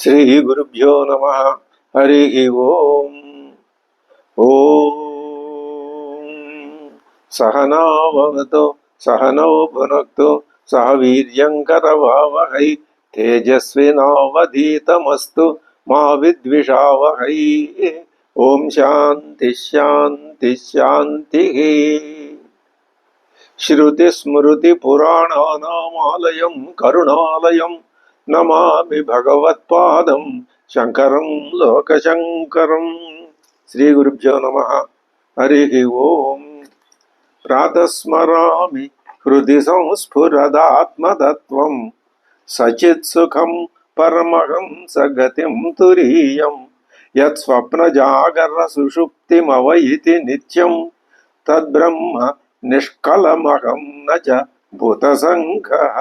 శ్రీ గురుభ్యో నమ. హరి ఓం. ఓం సహనావవతు సహనౌ భునక్తు సహ వీర్యంకరవావహై తేజస్వినావధీతమస్తు మా విద్విషావహై. ఓం శాంతి శాంతి శాంతి. శృతిస్మృతి పురాణానామాలయం కరుణాలయం నమామి భగవత్పాదం శంకరం లోకశంకరం. శ్రీ గురుభ్యో నమ. హరి ఓం. ప్రాతస్మరామి హృది సంస్ఫురదాత్మతత్వం సచిత్సుఖం పరమహంస గతిం తురీయం యత్స్వప్నజాగర సుషుప్తిమవయితి నిత్యం తద్బ్రహ్మ నిష్కలమహం నచ భూతసంఘః.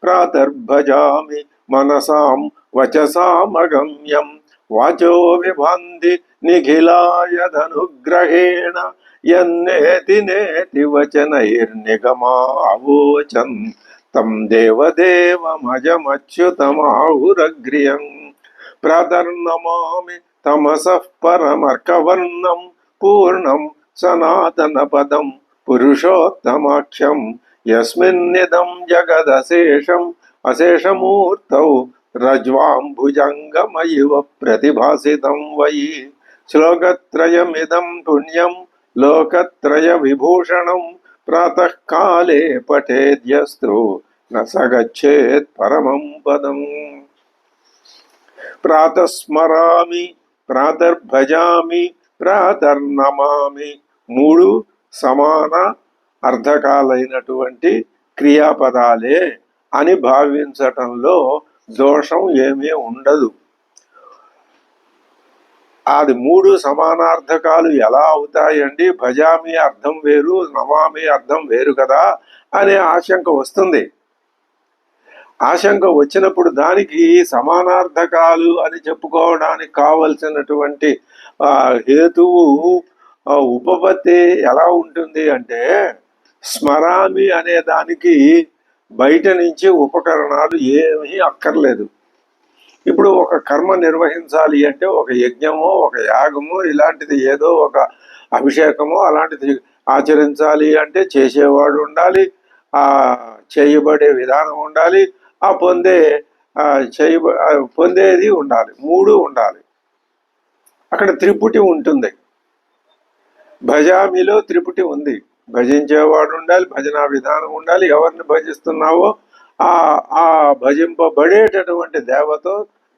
ప్రాతర్భజామి మనసాం వచసామగమ్యం వాచో విభాంతి నిఖిలాయదనుగ్రహేణ యన్నేతి నేతి వచనైర్నిగమా అవోచన్ తం దేవదేవమజమచ్యుతమాహురగ్ర్యం. ప్రాతర్నమామి తమసః పరమర్కవర్ణం పూర్ణం సనాతన పదం పురుషోత్తమాఖ్యం యస్మిన్నిదం జగదశేషం అశేషమూర్తౌ రజ్వాంభుజంగమయివ ప్రతిభాసితం వై. శ్లోకత్రయమిదం పుణ్యం లోకత్రయ విభూషణం ప్రాతఃకాలే పఠేద్యస్తు న సగచ్చేత్ పరమం పదం. ప్రాతస్మరామి ప్రాతర్భజామి ప్రాతర్నమామి మూడు సమాన అర్థకాలైనటువంటి క్రియాపదాలే అని భావించటంలో దోషం ఏమీ ఉండదు. అది మూడు సమానార్థకాలు ఎలా అవుతాయండి, భజామి అర్థం వేరు నమామి అర్థం వేరు కదా అనే ఆశంక వస్తుంది. ఆశంక వచ్చినప్పుడు దానికి సమానార్థకాలు అని చెప్పుకోవడానికి కావలసినటువంటి హేతువు ఉపపత్తి ఎలా ఉంటుంది అంటే, స్మరామి అనే దానికి బయట నుంచి ఉపకరణాలు ఏమీ అక్కర్లేదు. ఇప్పుడు ఒక కర్మ నిర్వహించాలి అంటే ఒక యజ్ఞమో ఒక యాగమో ఇలాంటిది ఏదో ఒక అభిషేకమో అలాంటిది ఆచరించాలి అంటే చేసేవాడు ఉండాలి, ఆ చేయబడే విధానం ఉండాలి, ఆ పొందేది ఉండాలి, మూడు ఉండాలి. అక్కడ త్రిపుటి ఉంటుంది. భజామిలో త్రిపుటి ఉంది. భజించేవాడు ఉండాలి, భజనా విధానం ఉండాలి, ఎవరిని భజిస్తున్నావో ఆ భజింపబడేటటువంటి దేవత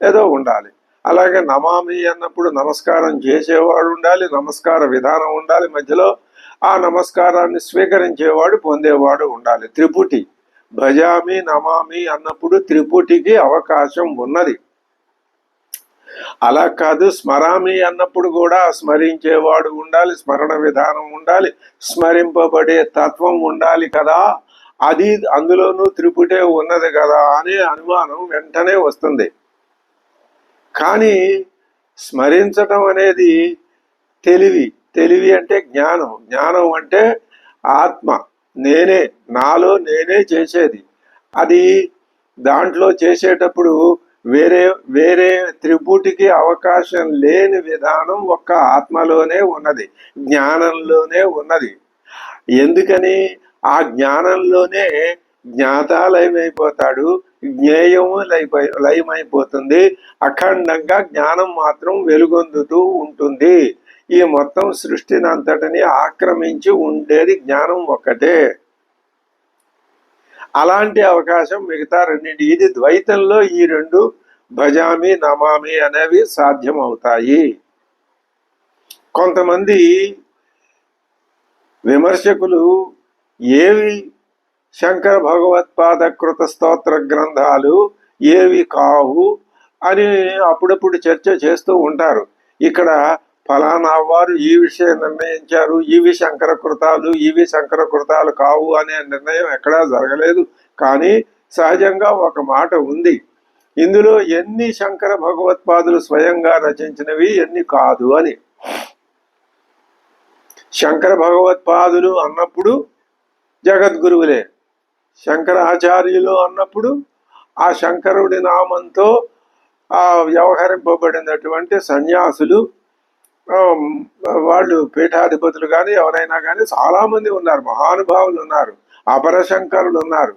ఏదో ఉండాలి. అలాగే నమామి అన్నప్పుడు నమస్కారం చేసేవాడు ఉండాలి, నమస్కార విధానం ఉండాలి, మధ్యలో ఆ నమస్కారాన్ని స్వీకరించేవాడు పొందేవాడు ఉండాలి. త్రిపుటి. భజామి నమామి అన్నప్పుడు త్రిపుటికి అవకాశం ఉన్నది. అలా కాదు, స్మరామి అన్నప్పుడు కూడా స్మరించేవాడు ఉండాలి, స్మరణ విధానం ఉండాలి, స్మరింపబడే తత్వం ఉండాలి కదా, అది అందులోనూ త్రిపుటే ఉన్నది కదా అనే అనుమానం వెంటనే వస్తుంది. కానీ స్మరించటం అనేది తెలివి. తెలివి అంటే జ్ఞానం. జ్ఞానం అంటే ఆత్మ, నేనే, నాలో నేనే చేసేది. అది దాంట్లో చేసేటప్పుడు వేరే వేరే త్రిపుటికి అవకాశం లేని విధానం ఒక్క ఆత్మలోనే ఉన్నది, జ్ఞానంలోనే ఉన్నది. ఎందుకని? ఆ జ్ఞానంలోనే జ్ఞాత లయమైపోతాడు, జ్ఞేయము లయమైపోతుంది, అఖండంగా జ్ఞానం మాత్రం వెలుగొందుతూ ఉంటుంది. ఈ మొత్తం సృష్టిని అంతటిని ఆక్రమించి ఉండేది జ్ఞానం ఒక్కటే. అలాంటి అవకాశం మిగతా రెండింటి, ఇది ద్వైతంలో ఈ రెండు భజామి నమామి అనేవి సాధ్యం అవుతాయి. కొంతమంది విమర్శకులు ఏవి శంకర భగవత్పాద కృత స్తోత్ర గ్రంథాలు ఏవి కావు అని అప్పుడప్పుడు చర్చ చేస్తూ ఉంటారు. ఇక్కడ ఫలానా వారు ఈ విషయం నిర్ణయించారు, ఇవి శంకర కృతాలు, ఇవి శంకర కృతాలు కావు అనే నిర్ణయం ఎక్కడా జరగలేదు. కానీ సహజంగా ఒక మాట ఉంది, ఇందులో ఎన్ని శంకర భగవత్పాదులు స్వయంగా రచించినవి ఎన్ని కాదు అని. శంకర భగవత్పాదులు అన్నప్పుడు జగద్గురువులే, శంకరాచార్యులు అన్నప్పుడు ఆ శంకరుడి నామంతో వ్యవహరింపబడినటువంటి సన్యాసులు, వాళ్ళు పీఠాధిపతులు కానీ ఎవరైనా కానీ చాలామంది ఉన్నారు, మహానుభావులు ఉన్నారు, అపరశంకరులు ఉన్నారు,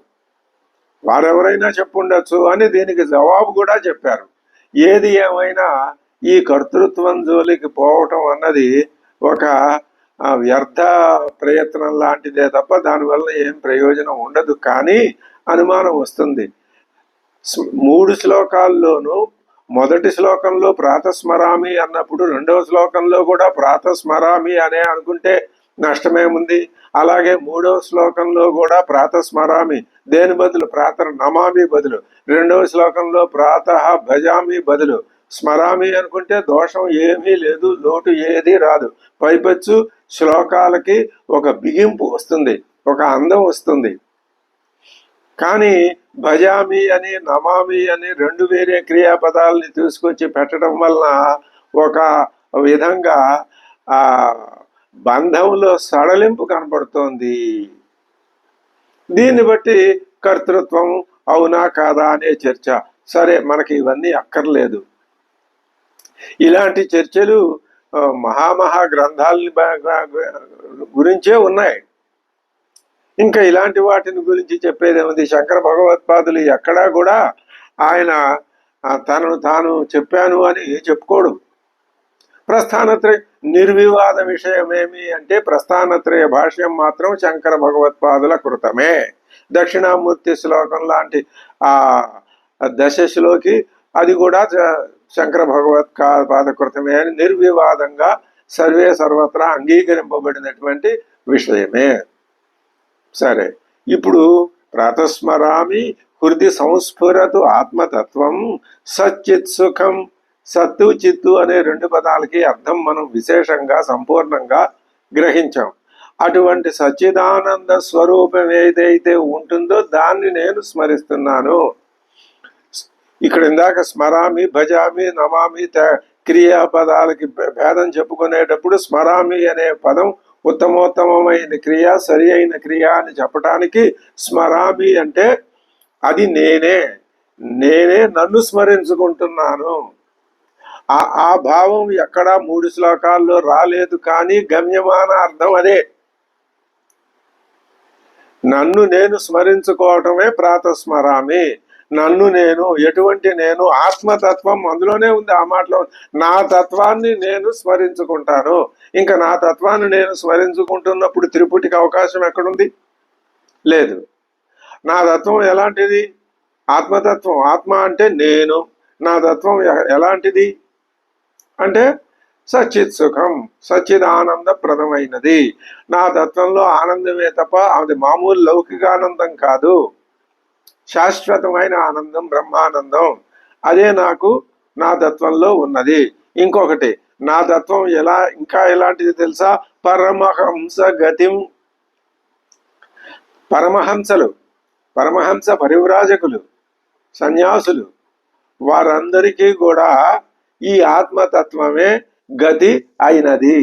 వారెవరైనా చెప్పుండొచ్చు అని దీనికి జవాబు కూడా చెప్పారు. ఏది ఏమైనా ఈ కర్తృత్వం జోలికి పోవటం అన్నది ఒక వ్యర్థ ప్రయత్నం లాంటిదే తప్ప దానివల్ల ఏం ప్రయోజనం ఉండదు. కానీ అనుమానం వస్తుంది. 3 శ్లోకాల్లోనూ మొదటి శ్లోకంలో ప్రాతస్మరామి అన్నప్పుడు రెండవ శ్లోకంలో కూడా ప్రాతస్మరామి అనే అనుకుంటే నష్టమేముంది? అలాగే 3వ శ్లోకంలో కూడా ప్రాతస్మరామి దేని బదులు నమామి బదులు, 2వ శ్లోకంలో ప్రాతః భజామి బదులు స్మరామి అనుకుంటే దోషం ఏమీ లేదు, లోటు ఏది రాదు. పైపచ్చు శ్లోకాలకి ఒక బిగింపు వస్తుంది, ఒక అందం వస్తుంది. కానీ భజామి అని నమామి అని 2 వేరే క్రియాపదాలని తీసుకొచ్చి పెట్టడం వలన ఒక విధంగా బంధంలో సడలింపు కనపడుతోంది. దీన్ని బట్టి కర్తృత్వం అవునా కాదా అనే చర్చ. సరే, మనకి ఇవన్నీ అక్కర్లేదు. ఇలాంటి చర్చలు మహామహా గ్రంథాలని గురించే ఉన్నాయి. ఇంకా ఇలాంటి వాటిని గురించి చెప్పేదేముంది? శంకర భగవత్పాదులు ఎక్కడా కూడా ఆయన తనను తాను చెప్పాను అని చెప్పుకోడు. ప్రస్థానత్రయ నిర్వివాద విషయమేమి అంటే ప్రస్థానత్రయ భాష్యం మాత్రం శంకర భగవత్పాదుల కృతమే. దక్షిణామూర్తి శ్లోకం లాంటి దశ శ్లోకి అది కూడా శంకర భగవత్పాద కృతమే అని నిర్వివాదంగా సర్వే సర్వత్రా అంగీకరింపబడినటువంటి విషయమే. సరే, ఇప్పుడు ప్రాతస్మరామి హృది సంస్ఫురతు ఆత్మతత్వం సచ్చిత్ సుఖం. సత్తు చిత్తు అనే 2 పదాలకి అర్థం మనం విశేషంగా సంపూర్ణంగా గ్రహించాం. అటువంటి సచ్చిదానంద స్వరూపం ఏదైతే ఉంటుందో దాన్ని నేను స్మరిస్తున్నాను. ఇక్కడ ఇందాక స్మరామి, భజామి, నమామి క్రియాపదాలకి భేదం చెప్పుకునేటప్పుడు స్మరామి అనే పదం ఉత్తమోత్తమైన క్రియ, సరి అయిన క్రియ అని చెప్పటానికి స్మరామి అంటే అది నేనే నన్ను స్మరించుకుంటున్నాను. ఆ భావం ఎక్కడా 3 శ్లోకాల్లో రాలేదు. కానీ గమ్యమాన అర్థం అదే. నన్ను నేను స్మరించుకోవటమే ప్రాతస్మరామి. నన్ను నేను, ఎటువంటి నేను? ఆత్మతత్వం అందులోనే ఉంది. ఆ మాటలో నా తత్వాన్ని నేను స్మరించుకుంటాను. ఇంకా నా తత్వాన్ని నేను స్మరించుకుంటున్నప్పుడు త్రిపుటికి అవకాశం ఎక్కడుంది? లేదు. నా తత్వం ఎలాంటిది? ఆత్మతత్వం. ఆత్మ అంటే నేను. నా తత్వం ఎలాంటిది అంటే సచ్చిత్ సుఖం, సచ్చిదానందప్రదమైనది. నా తత్వంలో ఆనందమే తప్ప అది మామూలు లౌకికానందం కాదు, శాశ్వతమైన ఆనందం, బ్రహ్మానందం. అదే నాకు నా తత్వంలో ఉన్నది. ఇంకొకటి, నా తత్వం ఇంకా ఎలాంటిది తెలుసా? పరమహంస గతిం. పరమహంస పరివ్రాజకులు, సన్యాసులు, వారందరికీ కూడా ఈ ఆత్మతత్వమే గతి అయినది.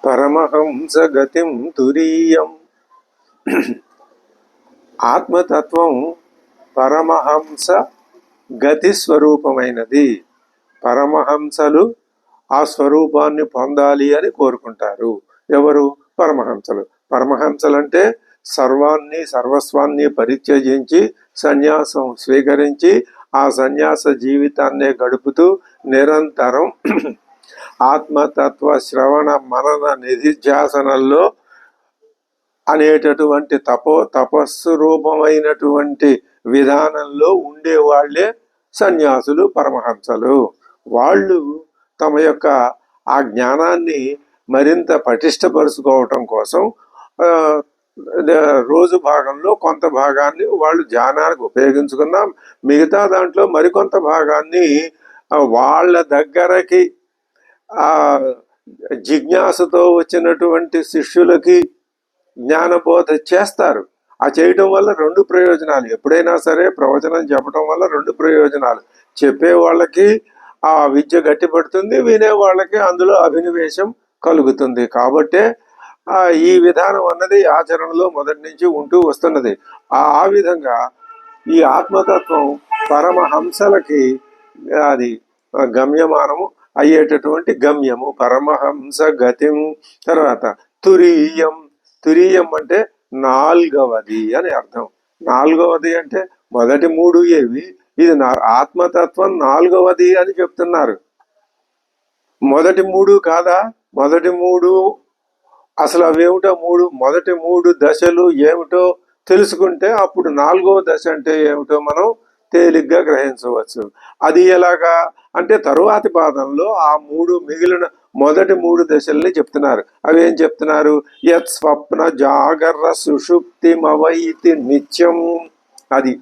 పరమహంస గతిం తురీయం. ఆత్మతత్వం పరమహంస గతి స్వరూపమైనది. పరమహంసలు ఆ స్వరూపాన్ని పొందాలి అని కోరుకుంటారు. ఎవరు? పరమహంసలు. పరమహంసలంటే సర్వస్వాన్ని పరిత్యజించి సన్యాసం స్వీకరించి ఆ సన్యాస జీవితాన్నే గడుపుతూ నిరంతరం ఆత్మతత్వ శ్రవణ మనన నిధిధ్యాసనల్లో అనేటటువంటి తపస్సు రూపమైనటువంటి విధానంలో ఉండేవాళ్లే సన్యాసులు, పరమహంసలు. వాళ్ళు తమ యొక్క ఆ జ్ఞానాన్ని మరింత పటిష్టపరుచుకోవటం కోసం రోజు భాగంలో కొంత భాగాన్ని వాళ్ళు ధ్యానానికి ఉపయోగించుకున్నాం. మిగతా దాంట్లో మరికొంత భాగాన్ని వాళ్ళ దగ్గరకి జిజ్ఞాసతో వచ్చినటువంటి శిష్యులకి జ్ఞానబోధ చేస్తారు. ఆ చేయటం వల్ల 2 ప్రయోజనాలు. ఎప్పుడైనా సరే ప్రవచనం చెప్పటం వల్ల 2 ప్రయోజనాలు. చెప్పే వాళ్ళకి ఆ విద్య గట్టిపడుతుంది, వినే వాళ్ళకి అందులో అభినివేశం కలుగుతుంది. కాబట్టే ఈ విధానం అన్నది ఆచరణలో మొదటి నుంచి ఉంటూ వస్తున్నది. ఆ విధంగా ఈ ఆత్మతత్వం పరమహంసలకి అది గమ్యమానము అయ్యేటటువంటి గమ్యము, పరమహంస గతిం. తర్వాత తురీయం, తురీయం అంటే నాల్గవది అని అర్థం. నాలుగవది అంటే మొదటి మూడు ఏవి, ఇది ఆత్మతత్వం నాలుగవది అని చెప్తున్నారు. మొదటి మూడు కాదా? మొదటి మూడు అసలు అవేమిటో మొదటి మూడు దశలు ఏమిటో తెలుసుకుంటే అప్పుడు నాలుగవ దశ అంటే ఏమిటో మనం తేలిగ్గా గ్రహించవచ్చు. అది ఎలాగా అంటే తరువాతి పాదంలో ఆ మిగిలిన మొదటి మూడు దశల్ని చెప్తున్నారు. అవి ఏం చెప్తున్నారు? యత్ స్వప్న జాగర సుషుప్తిమవైతి నిత్యం. అది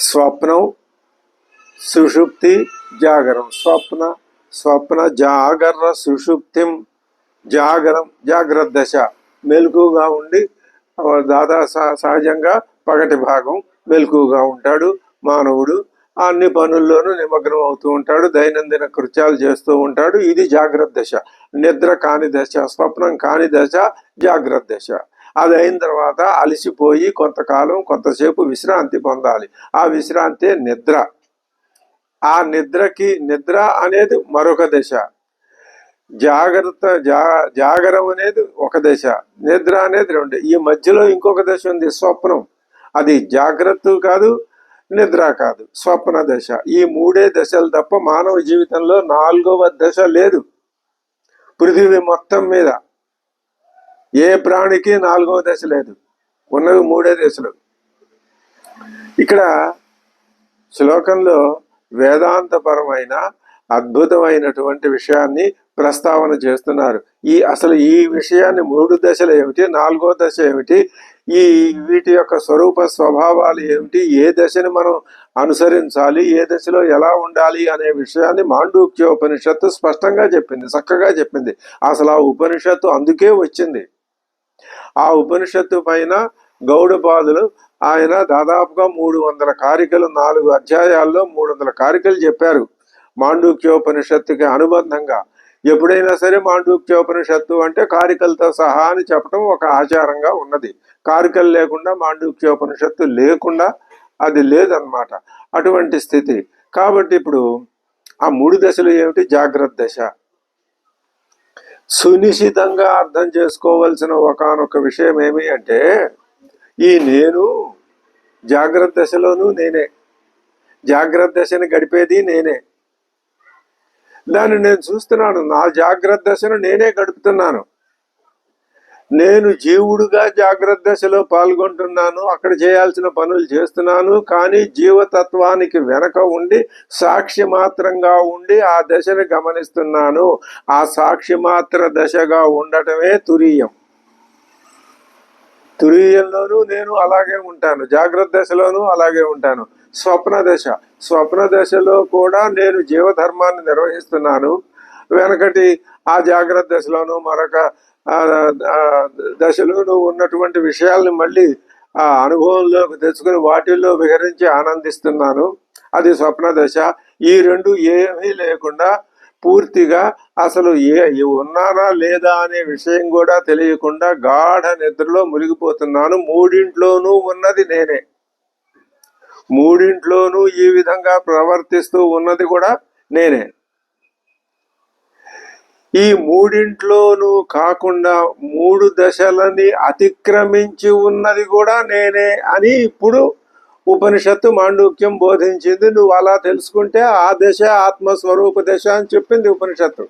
స్వప్నం, సుషుప్తి, జాగరం. స్వప్న జాగర సుషుప్తిం. జాగరం జాగ్రత్త దశ, మెలకుగా ఉండి సహజంగా పగటి భాగం మెలకుగా ఉంటాడు మానవుడు. అన్ని పనుల్లోనూ నిమగ్నం అవుతూ ఉంటాడు, దైనందిన కృత్యాలు చేస్తూ ఉంటాడు. ఇది జాగ్రత్త దశ. నిద్ర కాని దశ, స్వప్నం కాని దశ జాగ్రత్త దశ. అది అయిన తర్వాత అలసిపోయి కొంతసేపు విశ్రాంతి పొందాలి. ఆ విశ్రాంతి నిద్ర. ఆ నిద్ర అనేది మరొక దశ. జాగరం అనేది ఒక దశ, నిద్ర అనేది రెండు. ఈ మధ్యలో ఇంకొక దశ ఉంది, స్వప్నం. అది జాగ్రత్త కాదు, నిద్ర కాదు, స్వప్న దశ. ఈ మూడే దశలు తప్ప మానవ జీవితంలో నాలుగవ దశ లేదు. పృథివీ మొత్తం మీద ఏ ప్రాణికి నాలుగవ దశ లేదు, ఉన్నవి మూడే దశలు. ఇక్కడ శ్లోకంలో వేదాంతపరమైన అద్భుతమైనటువంటి విషయాన్ని ప్రస్తావన చేస్తున్నారు. అసలు ఈ విషయాన్ని మూడు దశలు ఏమిటి, నాలుగో దశ ఏమిటి, వీటి యొక్క స్వరూప స్వభావాలు ఏమిటి, ఏ దశని మనం అనుసరించాలి, ఏ దశలో ఎలా ఉండాలి అనే విషయాన్ని మాండూక్యోపనిషత్తు స్పష్టంగా చెప్పింది, చక్కగా చెప్పింది. అసలు ఆ ఉపనిషత్తు అందుకే వచ్చింది. ఆ ఉపనిషత్తు పైన గౌడపాదులు ఆయన దాదాపుగా 300 కారికలు, 4 అధ్యాయాల్లో 300 కారికలు చెప్పారు మాండూక్యోపనిషత్తుకి అనుబంధంగా. ఎప్పుడైనా సరే మాండూక్యోపనిషత్తు అంటే కారికలతో సహా అని చెప్పడం ఒక ఆచారంగా ఉన్నది. కారికలు లేకుండా మాండూక్యోపనిషత్తు లేకుండా అది లేదన్నమాట, అటువంటి స్థితి. కాబట్టి ఇప్పుడు ఆ 3 దశలు ఏమిటి? జాగ్రత్త దశ. సునిశ్చితంగా అర్థం చేసుకోవలసిన ఒకానొక విషయం ఏమి అంటే, నేను జాగ్రత్త దశలోనూ నేనే, జాగ్రత్త దశని గడిపేది నేనే. దాన్ని నేను చూస్తున్నాను, నా జాగ్రత్త దశను నేనే గడుపుతున్నాను. నేను జీవుడుగా జాగ్రత్త దశలో పాల్గొంటున్నాను, అక్కడ చేయాల్సిన పనులు చేస్తున్నాను. కానీ జీవతత్వానికి వెనక ఉండి సాక్షి మాత్రంగా ఉండి ఆ దశని గమనిస్తున్నాను. ఆ సాక్షి మాత్ర దశగా ఉండటమే తురీయం. తురీయంలోనూ నేను అలాగే ఉంటాను, జాగ్రత్త దశలోనూ అలాగే ఉంటాను. స్వప్న దశలో కూడా నేను జీవధర్మాన్ని నిర్వహిస్తున్నాను. వెనకటి ఆ జాగ్రత్త దశలోనూ మరొక దశలోనూ ఉన్నటువంటి విషయాల్ని మళ్ళీ ఆ అనుభవంలోకి తెచ్చుకుని వాటిల్లో విహరించి ఆనందిస్తున్నాను. అది స్వప్న దశ. ఈ రెండు ఏమీ లేకుండా పూర్తిగా అసలు ఉన్నారా లేదా అనే విషయం కూడా తెలియకుండా గాఢ నిద్రలో మునిగిపోతున్నాను. మూడింట్లోనూ ఉన్నది నేనే, మూడింట్లోనూ ఈ విధంగా ప్రవర్తిస్తూ ఉన్నది కూడా నేనే. ఈ మూడింట్లోనూ కాకుండా 3 దశలని అతిక్రమించి ఉన్నది కూడా నేనే అని ఇప్పుడు ఉపనిషత్తు మాండూక్యం బోధించింది. నువ్వు అలా తెలుసుకుంటే ఆ దశ ఆత్మస్వరూప దశ అని చెప్పింది ఉపనిషత్తు.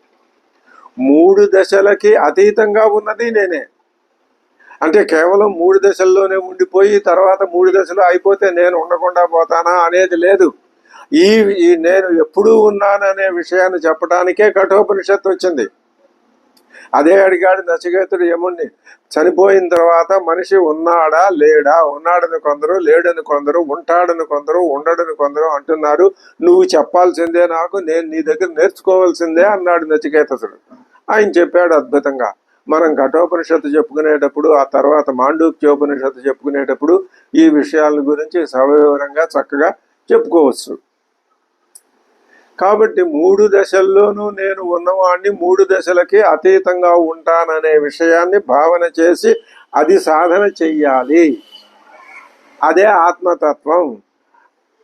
3 దశలకి అతీతంగా ఉన్నది నేనే. అంటే కేవలం 3 దశల్లోనే ఉండిపోయి తర్వాత 3 దశలు అయిపోతే నేను ఉండకుండా పోతానా అనేది లేదు. నేను ఎప్పుడూ ఉన్నాననే విషయాన్ని చెప్పడానికే కఠోపనిషత్తు వచ్చింది. అదే అడిగాడు నచికేతుడు యముణ్ణి, చనిపోయిన తర్వాత మనిషి ఉన్నాడా లేడా, ఉన్నాడని కొందరు, లేడని కొందరు, ఉంటాడని కొందరు, ఉండడని కొందరు అంటున్నారు. నువ్వు చెప్పాల్సిందే నాకు, నేను నీ దగ్గర నేర్చుకోవాల్సిందే అన్నాడు నచికేతుడు. ఆయన చెప్పాడు అద్భుతంగా. మనం ఘటోపనిషత్తు చెప్పుకునేటప్పుడు, ఆ తర్వాత మాండూక్యోపనిషత్తు చెప్పుకునేటప్పుడు ఈ విషయాల గురించి సవివరంగా చక్కగా చెప్పుకోవచ్చు. కాబట్టి 3 దశల్లోనూ నేను ఉన్నవాడిని, 3 దశలకి అతీతంగా ఉంటాననే విషయాన్ని భావన చేసి అది సాధన చెయ్యాలి. అదే ఆత్మతత్వం.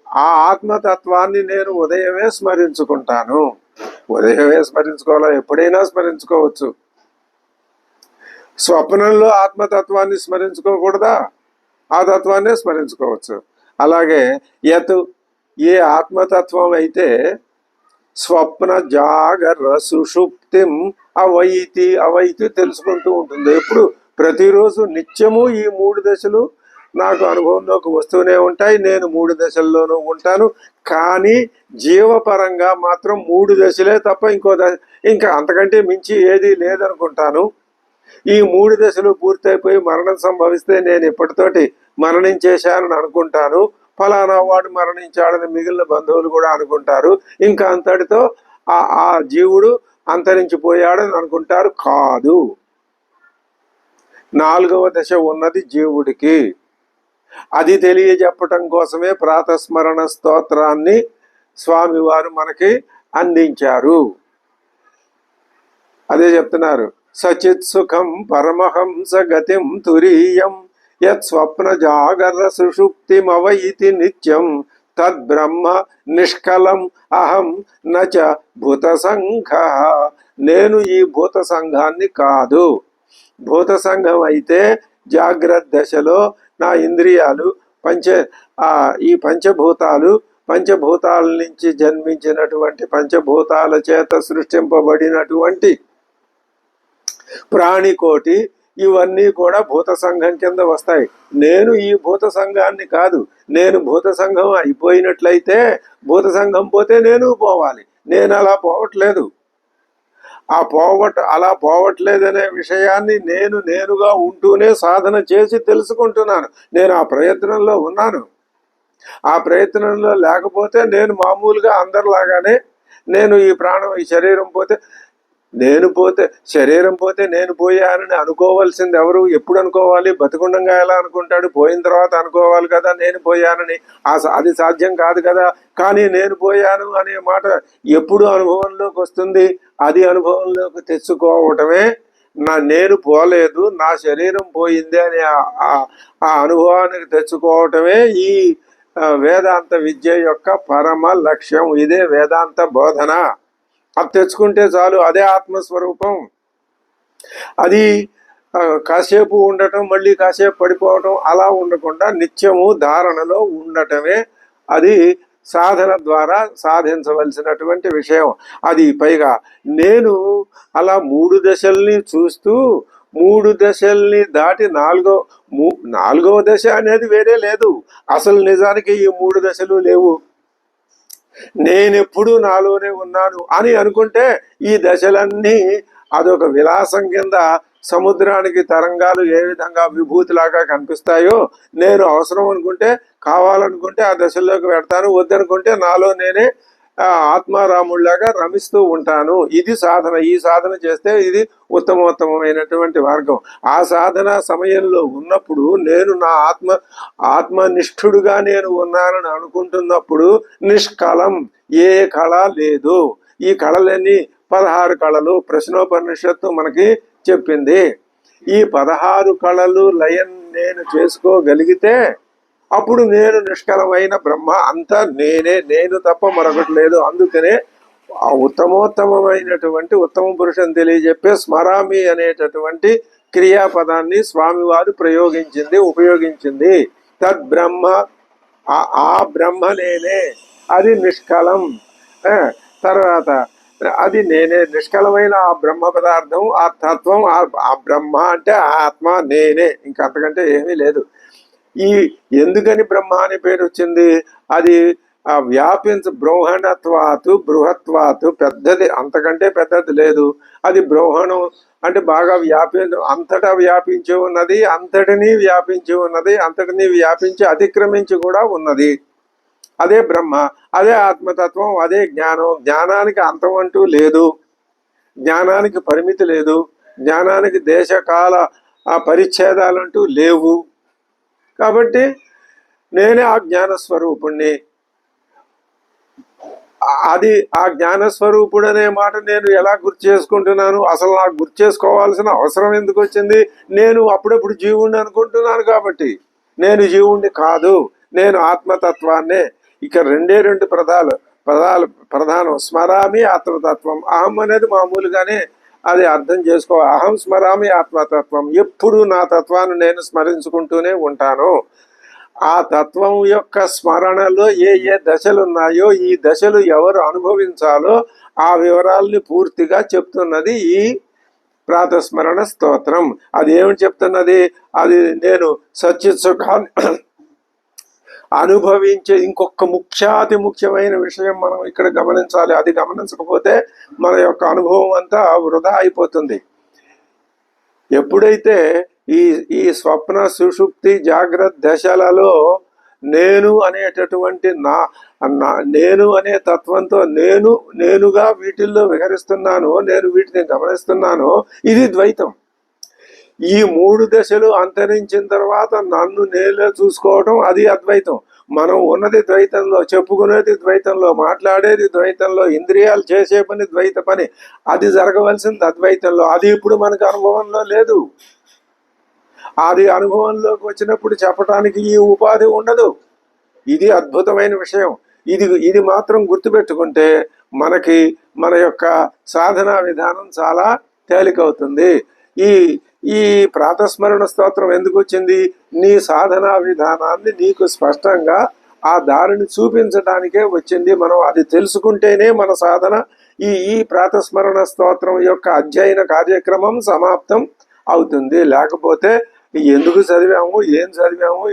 ఆ ఆత్మతత్వాన్ని నేను ఉదయమే స్మరించుకుంటాను. ఉదయమే స్మరించుకోవాలా, ఎప్పుడైనా స్మరించుకోవచ్చు. స్వప్నంలో ఆత్మతత్వాన్ని స్మరించుకోకూడదా? ఆ తత్వాన్నే స్మరించుకోవచ్చు. అలాగే యత్ ఏ ఆత్మతత్వం అయితే స్వప్న జాగర సుషుప్తిం అవైతి అవైతి తెలుసుకుంటూ ఉంటుంది. ఎప్పుడు ప్రతిరోజు నిత్యము ఈ 3 దశలు నాకు అనుభవంలోకి వస్తూనే ఉంటాయి. నేను 3 దశల్లోనూ ఉంటాను. కానీ జీవపరంగా మాత్రం 3 దశలే తప్ప ఇంకో దశ ఇంకా అంతకంటే మించి ఏది లేదనుకుంటాను. ఈ 3 దశలు పూర్తయిపోయి మరణం సంభవిస్తే నేను ఇప్పటితోటి మరణించేశానని అనుకుంటాను. ఫలానా వాడు మరణించాడని మిగిలిన బంధువులు కూడా అనుకుంటారు. ఇంకా అంతటితో ఆ జీవుడు అంతరించిపోయాడని అనుకుంటారు. కాదు, 4వ దశ ఉన్నది జీవుడికి. అది తెలియజెప్పటం కోసమే ప్రాతస్మరణ స్తోత్రాన్ని స్వామివారు మనకి అందించారు. అదే చెప్తున్నారు, సచిత్ సుఖం పరమహంస గతిం తురీయం యత్ స్వప్న జాగర సుషుప్తిమవైతి నిత్యం తద్బ్రహ్మ నిష్కలం అహం నచ భూత సంఘ. నేను ఈ భూత సంఘాన్ని కాదు. భూత సంఘం అయితే జాగ్రత్త దశలో నా ఇంద్రియాలు ఈ పంచభూతాల నుంచి జన్మించినటువంటి పంచభూతాల చేత సృష్టింపబడినటువంటి ప్రాణికోటి ఇవన్నీ కూడా భూత సంఘం కింద వస్తాయి. నేను ఈ భూత సంఘాన్ని కాదు. నేను భూత సంఘం అయిపోయినట్లయితే భూత సంఘం పోతే నేను పోవాలి. నేను అలా పోవట్లేదు. అలా పోవట్లేదనే విషయాన్ని నేనుగా ఉంటూనే సాధన చేసి తెలుసుకుంటున్నాను. నేను ఆ ప్రయత్నంలో ఉన్నాను. ఆ ప్రయత్నంలో లేకపోతే నేను మామూలుగా అందరిలాగానే నేను ఈ ప్రాణం ఈ శరీరం పోతే శరీరం పోతే నేను పోయానని అనుకోవాల్సింది ఎవరు? ఎప్పుడు అనుకోవాలి? బతికుండంగా ఎలా అనుకుంటాడు? పోయిన తర్వాత అనుకోవాలి కదా నేను పోయానని. అది సాధ్యం కాదు కదా. కానీ నేను పోయాను అనే మాట ఎప్పుడు అనుభవంలోకి వస్తుంది? అది అనుభవంలోకి తెచ్చుకోవటమే నేను పోలేదు, నా శరీరం పోయింది అని ఆ అనుభవానికి తెచ్చుకోవటమే ఈ వేదాంత విద్య యొక్క పరమ లక్ష్యం. ఇదే వేదాంత బోధన. అది తెచ్చుకుంటే చాలు. అదే ఆత్మస్వరూపం. అది కాసేపు ఉండటం మళ్ళీ కాసేపు పడిపోవటం అలా ఉండకుండా నిత్యము ధారణలో ఉండటమే అది సాధన ద్వారా సాధించవలసినటువంటి విషయం. అది పైగా నేను అలా 3 దశల్ని చూస్తూ 3 దశల్ని దాటి నాలుగవ దశ అనేది వేరే లేదు. అసలు నిజానికి ఈ 3 దశలు లేవు. నేనెప్పుడు నాలోనే ఉన్నాను అని అనుకుంటే ఈ దశలన్నీ అదొక విలాసం కింద సముద్రానికి తరంగాలు ఏ విధంగా విభూతిలాగా కనిపిస్తాయో నేను అవసరం అనుకుంటే కావాలనుకుంటే ఆ దశల్లోకి పెడతాను, వద్దనుకుంటే నాలో నేనే ఆత్మారాముళ్లాగా రమిస్తూ ఉంటాను. ఇది సాధన. ఈ సాధన చేస్తే ఇది ఉత్తమోత్తమైనటువంటి మార్గం. ఆ సాధన సమయంలో ఉన్నప్పుడు నేను నా ఆత్మనిష్ఠుడుగా నేను ఉన్నానని అనుకుంటున్నప్పుడు నిష్కలం, ఏ కళ లేదు. ఈ కళలన్నీ 16 కళలు ప్రశ్నోపనిషత్తు మనకి చెప్పింది. ఈ 16 కళలు లయం నేను చేసుకోగలిగితే అప్పుడు నేను నిష్కలమైన బ్రహ్మ. అంతా నేను తప్ప మరొకటి లేదు. అందుకనే ఆ ఉత్తమోత్తమైనటువంటి ఉత్తమ పురుషుని తెలియజెప్పే స్మరామి అనేటటువంటి క్రియాపదాన్ని స్వామివారు ఉపయోగించింది. తద్బ్రహ్మ, ఆ బ్రహ్మ నేనే, అది నిష్కలం. తర్వాత అది నేనే, నిష్కలమైన ఆ బ్రహ్మ పదార్థం, ఆ తత్వం, ఆ బ్రహ్మ అంటే ఆత్మ నేనే, ఇంకంతకంటే ఏమీ లేదు. ఎందుకని బ్రహ్మ అనే పేరు వచ్చింది? అది బ్రహ్మణత్వాతు బృహత్వాతు, పెద్దది, అంతకంటే పెద్దది లేదు. అది బ్రహ్మణం అంటే బాగా అంతటా వ్యాపించి ఉన్నది, అంతటినీ వ్యాపించి అతిక్రమించి కూడా ఉన్నది. అదే బ్రహ్మ, అదే ఆత్మతత్వం, అదే జ్ఞానం. జ్ఞానానికి అంతం అంటూ లేదు, జ్ఞానానికి పరిమితి లేదు, జ్ఞానానికి దేశకాల పరిచ్ఛేదాలంటూ లేవు. కాబట్టి నేనే ఆ జ్ఞానస్వరూపుణ్ణి. అది ఆ జ్ఞానస్వరూపుడు అనే మాట నేను ఎలా గుర్తు చేసుకుంటున్నాను? అసలు నాకు గుర్తు చేసుకోవాల్సిన అవసరం ఎందుకు వచ్చింది? నేను అప్పుడప్పుడు జీవుణ్ణి అనుకుంటున్నాను కాబట్టి. నేను జీవుణ్ణి కాదు, నేను ఆత్మతత్వాన్నే. ఇక రెండు ప్రధానం. స్మరామి ఆత్మతత్వం. అహం అనేది మామూలుగానే అది అర్థం చేసుకో. అహం స్మరామి ఆత్మతత్వం. ఎప్పుడు నా తత్వాన్ని నేను స్మరించుకుంటూనే ఉంటాను. ఆ తత్వం యొక్క స్మరణలో ఏ ఏ దశలు ఉన్నాయో, ఈ దశలు ఎవరు అనుభవించాలో ఆ వివరాల్ని పూర్తిగా చెప్తున్నది ఈ ప్రాతస్మరణ స్తోత్రం. అది ఏమిటి చెప్తున్నది? అది నేను సచ్చిత్ సుఖాన్ని అనుభవించే ఇంకొక అతి ముఖ్యమైన విషయం మనం ఇక్కడ గమనించాలి. అది గమనించకపోతే మన యొక్క అనుభవం అంతా వృధా అయిపోతుంది. ఎప్పుడైతే ఈ ఈ స్వప్న సుషుప్తి జాగ్రత్త దశలలో నేను అనేటటువంటి నేను అనే తత్వంతో నేనుగా వీటిల్లో విహరిస్తున్నాను, నేను వీటిని గమనిస్తున్నాను. ఇది ద్వైతం. ఈ 3 దశలు అంతరించిన తర్వాత నన్ను నేనే చూసుకోవటం, అది అద్వైతం. మనం ఉన్నది ద్వైతంలో, చెప్పుకునేది ద్వైతంలో, మాట్లాడేది ద్వైతంలో, ఇంద్రియాలు చేసే పని ద్వైత పని. అది జరగవలసింది అద్వైతంలో. అది ఇప్పుడు మనకు అనుభవంలో లేదు. అది అనుభవంలోకి వచ్చినప్పుడు చెప్పటానికి ఈ ఉపాధి ఉండదు. ఇది అద్భుతమైన విషయం. ఇది మాత్రం గుర్తుపెట్టుకుంటే మనకి మన యొక్క సాధనా విధానం చాలా తేలికవుతుంది. ఈ ఈ ప్రాతస్మరణ స్తోత్రం ఎందుకు వచ్చింది? నీ సాధనా విధానాన్ని నీకు స్పష్టంగా ఆ దారిని చూపించడానికే వచ్చింది. మనం అది తెలుసుకుంటేనే మన సాధన ఈ ప్రాతస్మరణ స్తోత్రం యొక్క అధ్యయన కార్యక్రమం సమాప్తం అవుతుంది. లేకపోతే ఎందుకు చదివాము, ఏం చదివాము,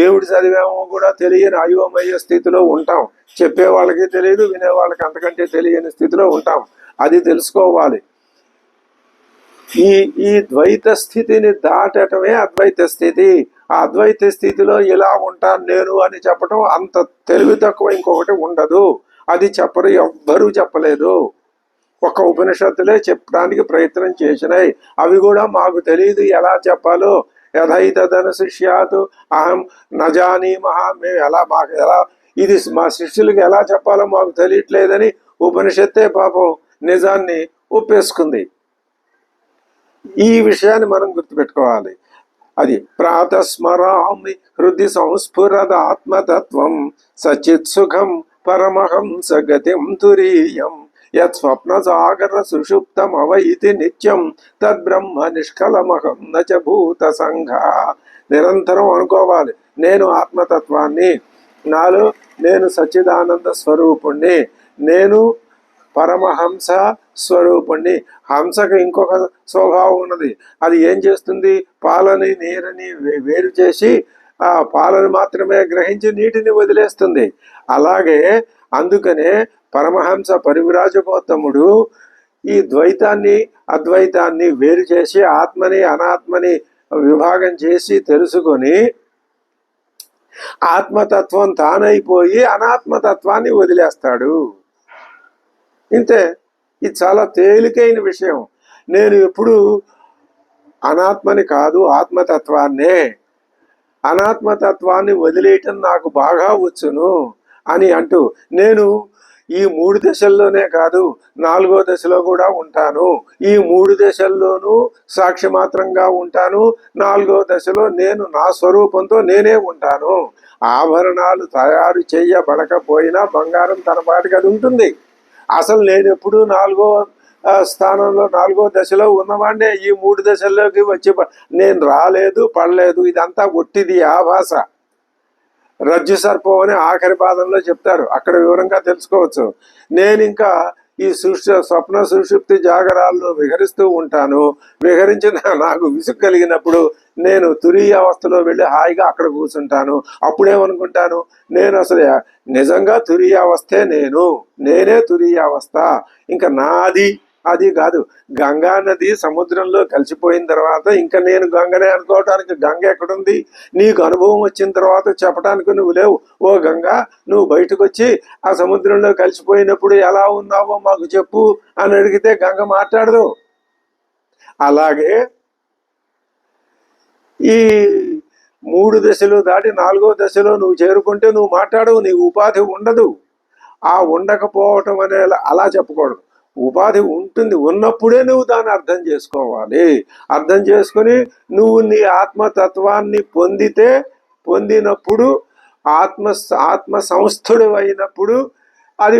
ఏమిటి చదివామో కూడా తెలియని అయోమయ స్థితిలో ఉంటాం. చెప్పే వాళ్ళకి తెలియదు, వినే వాళ్ళకి అంతకంటే తెలియని స్థితిలో ఉంటాం. అది తెలుసుకోవాలి. ఈ ద్వైత స్థితిని దాటటమే అద్వైత స్థితి. ఆ అద్వైత స్థితిలో ఇలా ఉంటాను నేను అని చెప్పటం అంత తెలివి తక్కువ ఇంకొకటి ఉండదు. అది చెప్పరు, ఎవ్వరూ చెప్పలేదు. ఒక ఉపనిషత్తులే చెప్పడానికి ప్రయత్నం చేసినాయి. అవి కూడా మాకు తెలియదు ఎలా చెప్పాలో. యథైతదన శిష్యాతు అహం నజాని మహా, మేము మాకు ఎలా ఇది మా శిష్యులకి ఎలా చెప్పాలో మాకు తెలియట్లేదని ఉపనిషత్తే పాపం నిజాన్ని ఒప్పేసుకుంది. ఈ విషయాన్ని మనం గుర్తుపెట్టుకోవాలి. అది ప్రాతస్మరామి హృది సంస్ఫురద ఆత్మతత్వం సచిత్ సుఖం పరమహంస గతిం తురీయం యత్ స్వప్న సాగర సుషుప్తం అవైతి నిత్యం తద్బ్రహ్మ నిష్కలమహం నచ భూత సంఘ. నిరంతరం అనుకోవాలి, నేను ఆత్మతత్వాన్ని, నాలో నేను సచ్చిదానంద స్వరూపుణ్ణి, నేను పరమహంస స్వరూపుణ్ణి. హంసకు ఇంకొక స్వభావం ఉన్నది. అది ఏం చేస్తుంది? పాలని నీరుని వేరు చేసి ఆ పాలను మాత్రమే గ్రహించి నీటిని వదిలేస్తుంది. అలాగే అందుకనే పరమహంస పరివిరాజకోత్తముడు ఈ ద్వైతాన్ని అద్వైతాన్ని వేరు చేసి ఆత్మని అనాత్మని విభాగం చేసి తెలుసుకొని ఆత్మతత్వం తానైపోయి అనాత్మతత్వాన్ని వదిలేస్తాడు. ఇంతే. ఇది చాలా తేలికైన విషయం. నేను ఎప్పుడు అనాత్మని కాదు, ఆత్మతత్వాన్నే. అనాత్మతత్వాన్ని వదిలేయటం నాకు బాగా వచ్చును అని అంటూ నేను ఈ 3 దశల్లోనే కాదు 4వ దశలో కూడా ఉంటాను. ఈ 3 దశల్లోనూ సాక్షి మాత్రంగా ఉంటాను. 4వ దశలో నేను నా స్వరూపంతో నేనే ఉంటాను. ఆభరణాలు తయారు చేయబడకపోయినా బంగారం తన పాటికి అది ఉంటుంది. అసలు నేను ఎప్పుడు 4వ స్థానంలో 4వ దశలో ఉన్నవాడినే. ఈ 3 దశల్లోకి వచ్చి నేను రాలేదు, పడలేదు, ఇదంతా ఒట్టిది ఆభాస. రజ్జు సర్పం అని ఆఖరి పాదంలో చెప్తారు, అక్కడ వివరంగా తెలుసుకోవచ్చు. నేను ఇంకా ఈ స్వప్న సుషుప్తి జాగరాల్లో విహరిస్తూ ఉంటాను. విహరించిన నాకు విసుగు కలిగినప్పుడు నేను తురీయ అవస్థలో వెళ్ళి హాయిగా అక్కడ కూర్చుంటాను. అప్పుడేమనుకుంటాను, నేను అసలు నిజంగా తురీయ అవస్థే, నేనే తురీయ అవస్థ. ఇంకా నాది అది కాదు. గంగా నది సముద్రంలో కలిసిపోయిన తర్వాత ఇంకా నేను గంగనే అనుకోవటానికి గంగ ఎక్కడుంది? నీకు అనుభవం వచ్చిన తర్వాత చెప్పడానికి నువ్వు లేవు. ఓ గంగా, నువ్వు బయటకు వచ్చి ఆ సముద్రంలో కలిసిపోయినప్పుడు ఎలా ఉన్నావో మాకు చెప్పు అని అడిగితే గంగ మాట్లాడదు. అలాగే ఈ 3 దశలు దాటి 4వ దశలో నువ్వు చేరుకుంటే నువ్వు మాట్లాడవు, నీకు ఉపాధి ఉండదు. ఆ ఉండకపోవటం అనే అలా చెప్పకూడదు. ఉపాధి ఉంటుంది, ఉన్నప్పుడే నువ్వు దాన్ని అర్థం చేసుకోవాలి. అర్థం చేసుకుని నువ్వు నీ ఆత్మతత్వాన్ని పొందితే పొందినప్పుడు ఆత్మ సంస్థుడు అయినప్పుడు అది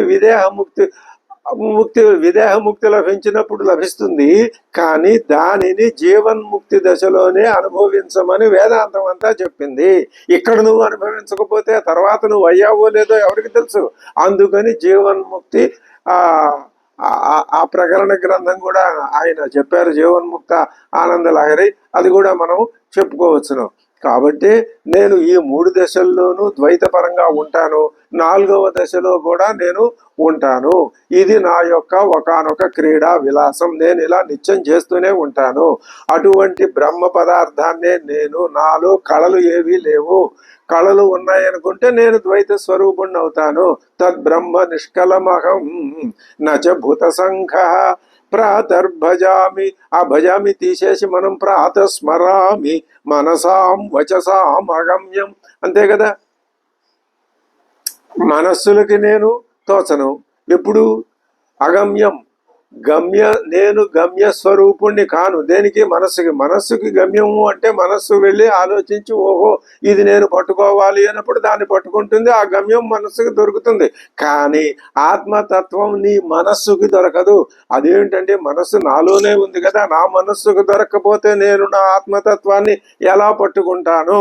విదేహముక్తి లభించినప్పుడు లభిస్తుంది. కానీ దానిని జీవన్ముక్తి దశలోనే అనుభవించమని వేదాంతం అంతా చెప్పింది. ఇక్కడ నువ్వు అనుభవించకపోతే తర్వాత నువ్వు అయ్యావో లేదో ఎవరికి తెలుసు. అందుకని జీవన్ముక్తి ఆ ప్రకరణ గ్రంథం కూడా ఆయన చెప్పారు, జీవన్ముక్త ఆనంద లహరి. అది కూడా మనం చెప్పుకోవచ్చును. కాబట్టి నేను ఈ 3 దశల్లోనూ ద్వైతపరంగా ఉంటాను. 4వ దశలో కూడా నేను ఉంటాను. ఇది నా యొక్క ఒకానొక క్రీడా విలాసం. నేను ఇలా నిత్యం చేస్తూనే ఉంటాను. అటువంటి బ్రహ్మ పదార్థాన్నే నేను. నాలో కళలు ఏవీ లేవు. కళలు ఉన్నాయనుకుంటే నేను ద్వైత స్వరూపుణ్ణి అవుతాను. తద్బ్రహ్మ నిష్కలమహం నచ భూత సంఘ ప్రాతర్భజామి. ఆ భజామి తీసేసి మనం ప్రాతస్మరామి మనసాం వచసాం అగమ్యం. అంతే కదా. మనస్సులకి నేను తోచను. ఎప్పుడు అగమ్యం. నేను గమ్య స్వరూపుణ్ణి కాను. దేనికి? మనస్సుకి గమ్యము అంటే మనస్సు వెళ్ళి ఆలోచించి ఓహో ఇది నేను పట్టుకోవాలి అన్నప్పుడు దాన్ని పట్టుకుంటుంది. ఆ గమ్యం మనస్సుకి దొరుకుతుంది. కానీ ఆత్మతత్వం నీ మనస్సుకి దొరకదు. అదేంటంటే మనస్సు నాలోనే ఉంది కదా. నా మనస్సుకు దొరకకపోతే నేను నా ఆత్మతత్వాన్ని ఎలా పట్టుకుంటాను?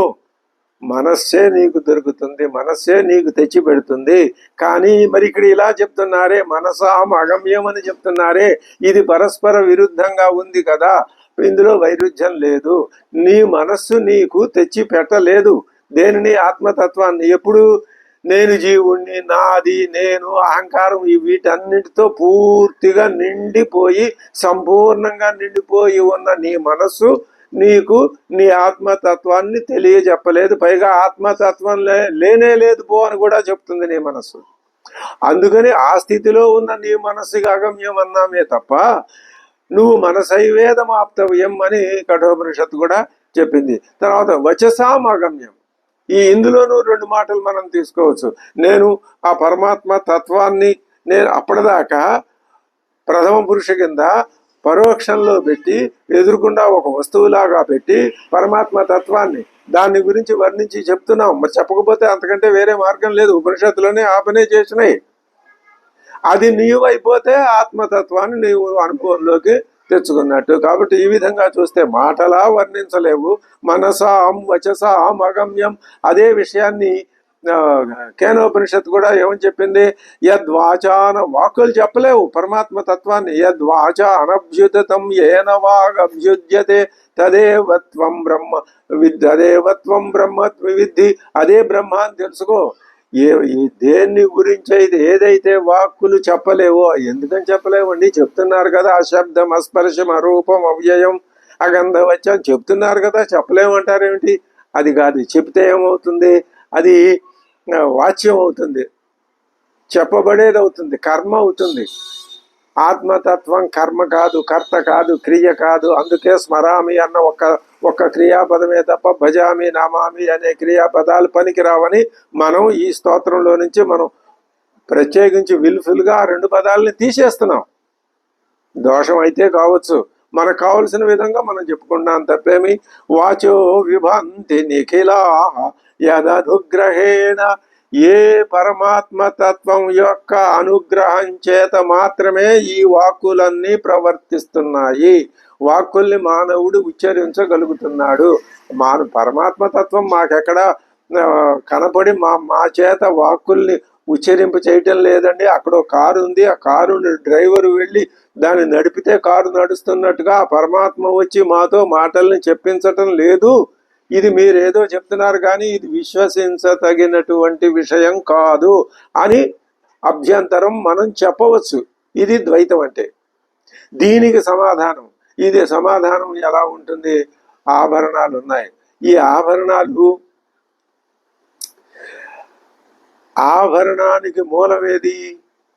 మనస్సే నీకు దొరుకుతుంది. మనస్సే నీకు తెచ్చి పెడుతుంది. కానీ మరి ఇక్కడ ఇలా చెప్తున్నారే, మనసాం అగమ్యం అని చెప్తున్నారే. ఇది పరస్పర విరుద్ధంగా ఉంది కదా. ఇందులో వైరుధ్యం లేదు. నీ మనస్సు నీకు తెచ్చి పెట్టలేదు దేనిని? ఆత్మతత్వాన్ని. ఎప్పుడు? నేను జీవుణ్ణి, నాది, నేను, అహంకారం వీటన్నిటితో పూర్తిగా నిండిపోయి సంపూర్ణంగా నిండిపోయి ఉన్న నీ మనస్సు నీకు నీ ఆత్మతత్వాన్ని తెలియజెప్పలేదు. పైగా ఆత్మతత్వం లేనే లేదు పో అని కూడా చెప్తుంది నీ మనస్సు. అందుకని ఆ స్థితిలో ఉన్న నీ మనస్సుకి అగమ్యం అన్నామే తప్ప నువ్వు మనసైవేదమాప్తవ్యం అని కఠోపనిషత్తు కూడా చెప్పింది. తర్వాత వచసాం అగమ్యం. ఇందులోనూ 2 మాటలు మనం తీసుకోవచ్చు. నేను ఆ పరమాత్మ తత్వాన్ని నేను అప్పటిదాకా ప్రథమ పురుష కింద పరోక్షంలో పెట్టి ఎదురుకుండా ఒక వస్తువులాగా పెట్టి పరమాత్మ తత్వాన్ని దాని గురించి వర్ణించి చెప్తున్నాం. మరి చెప్పకపోతే అంతకంటే వేరే మార్గం లేదు. ఉపనిషత్తులోనే ఆ పనే చేసినాయి. అది నీవైపోతే ఆత్మతత్వాన్ని నీవు అనుభవంలోకి తెచ్చుకున్నట్టు. కాబట్టి ఈ విధంగా చూస్తే మాటలా వర్ణించలేవు. మనసాం వచసాం అగమ్యం. అదే విషయాన్ని కేనోపనిషత్తు కూడా ఏమని చెప్పింది? యద్వాచాన వాక్కులు చెప్పలేవు పరమాత్మ తత్వాన్ని. యద్వాచ అనభ్యుతం ఏన వాగభ్యుజ్యతే తదేవత్వం బ్రహ్మ తదేవత్వం బ్రహ్మ విద్ధి. అదే బ్రహ్మ అని తెలుసుకో. దేన్ని గురించి అయితే ఏదైతే వాక్కులు చెప్పలేవో, ఎందుకని చెప్పలేవండి? చెప్తున్నారు కదా, అశబ్దం అస్పర్శం అరూపం అవ్యయం అగంధవచ్చం చెప్తున్నారు కదా. చెప్పలేమంటారేమిటి? అది కాదు. చెప్తే ఏమవుతుంది? అది వాచ్యం అవుతుంది, చెప్పబడేది అవుతుంది, కర్మ అవుతుంది. ఆత్మతత్వం కర్మ కాదు, కర్త కాదు, క్రియ కాదు. అందుకే స్మరామి అన్న ఒక్క క్రియాపదమే తప్ప భజామి నమామి అనే క్రియాపదాలు పనికిరావని మనం ఈ స్తోత్రంలో నుంచి మనం ప్రత్యేకించి విల్ఫుల్గా ఆ 2 పదాలని తీసేస్తున్నాం. దోషం అయితే కావచ్చు, మనకు కావలసిన విధంగా మనం చెప్పుకున్నాం, తప్పేమి. వాచో విభంతి నిఖిలా యదనుగ్రహేణ. ఏ పరమాత్మ తత్వం యొక్క అనుగ్రహం చేత మాత్రమే ఈ వాక్కులన్నీ ప్రవర్తిస్తున్నాయి. వాక్కుల్ని మానవుడు ఉచ్చరించగలుగుతున్నాడు. పరమాత్మ తత్వం మాకెక్కడ కనపడి మా చేత వాక్కుల్ని ఉచ్చరింపు చేయటం లేదండి. అక్కడ కారు ఉంది, ఆ కారు డ్రైవర్ వెళ్ళి దాన్ని నడిపితే కారు నడుస్తున్నట్టుగా ఆ పరమాత్మ వచ్చి మాతో మాటల్ని చెప్పించటం లేదు. ఇది మీరేదో చెప్తున్నారు కానీ ఇది విశ్వసించతగినటువంటి విషయం కాదు అని అభ్యంతరం మనం చెప్పవచ్చు. ఇది ద్వైతం అంటే. దీనికి సమాధానం ఎలా ఉంటుంది? ఆభరణాలు ఉన్నాయి. ఈ ఆభరణానికి మూలమేది?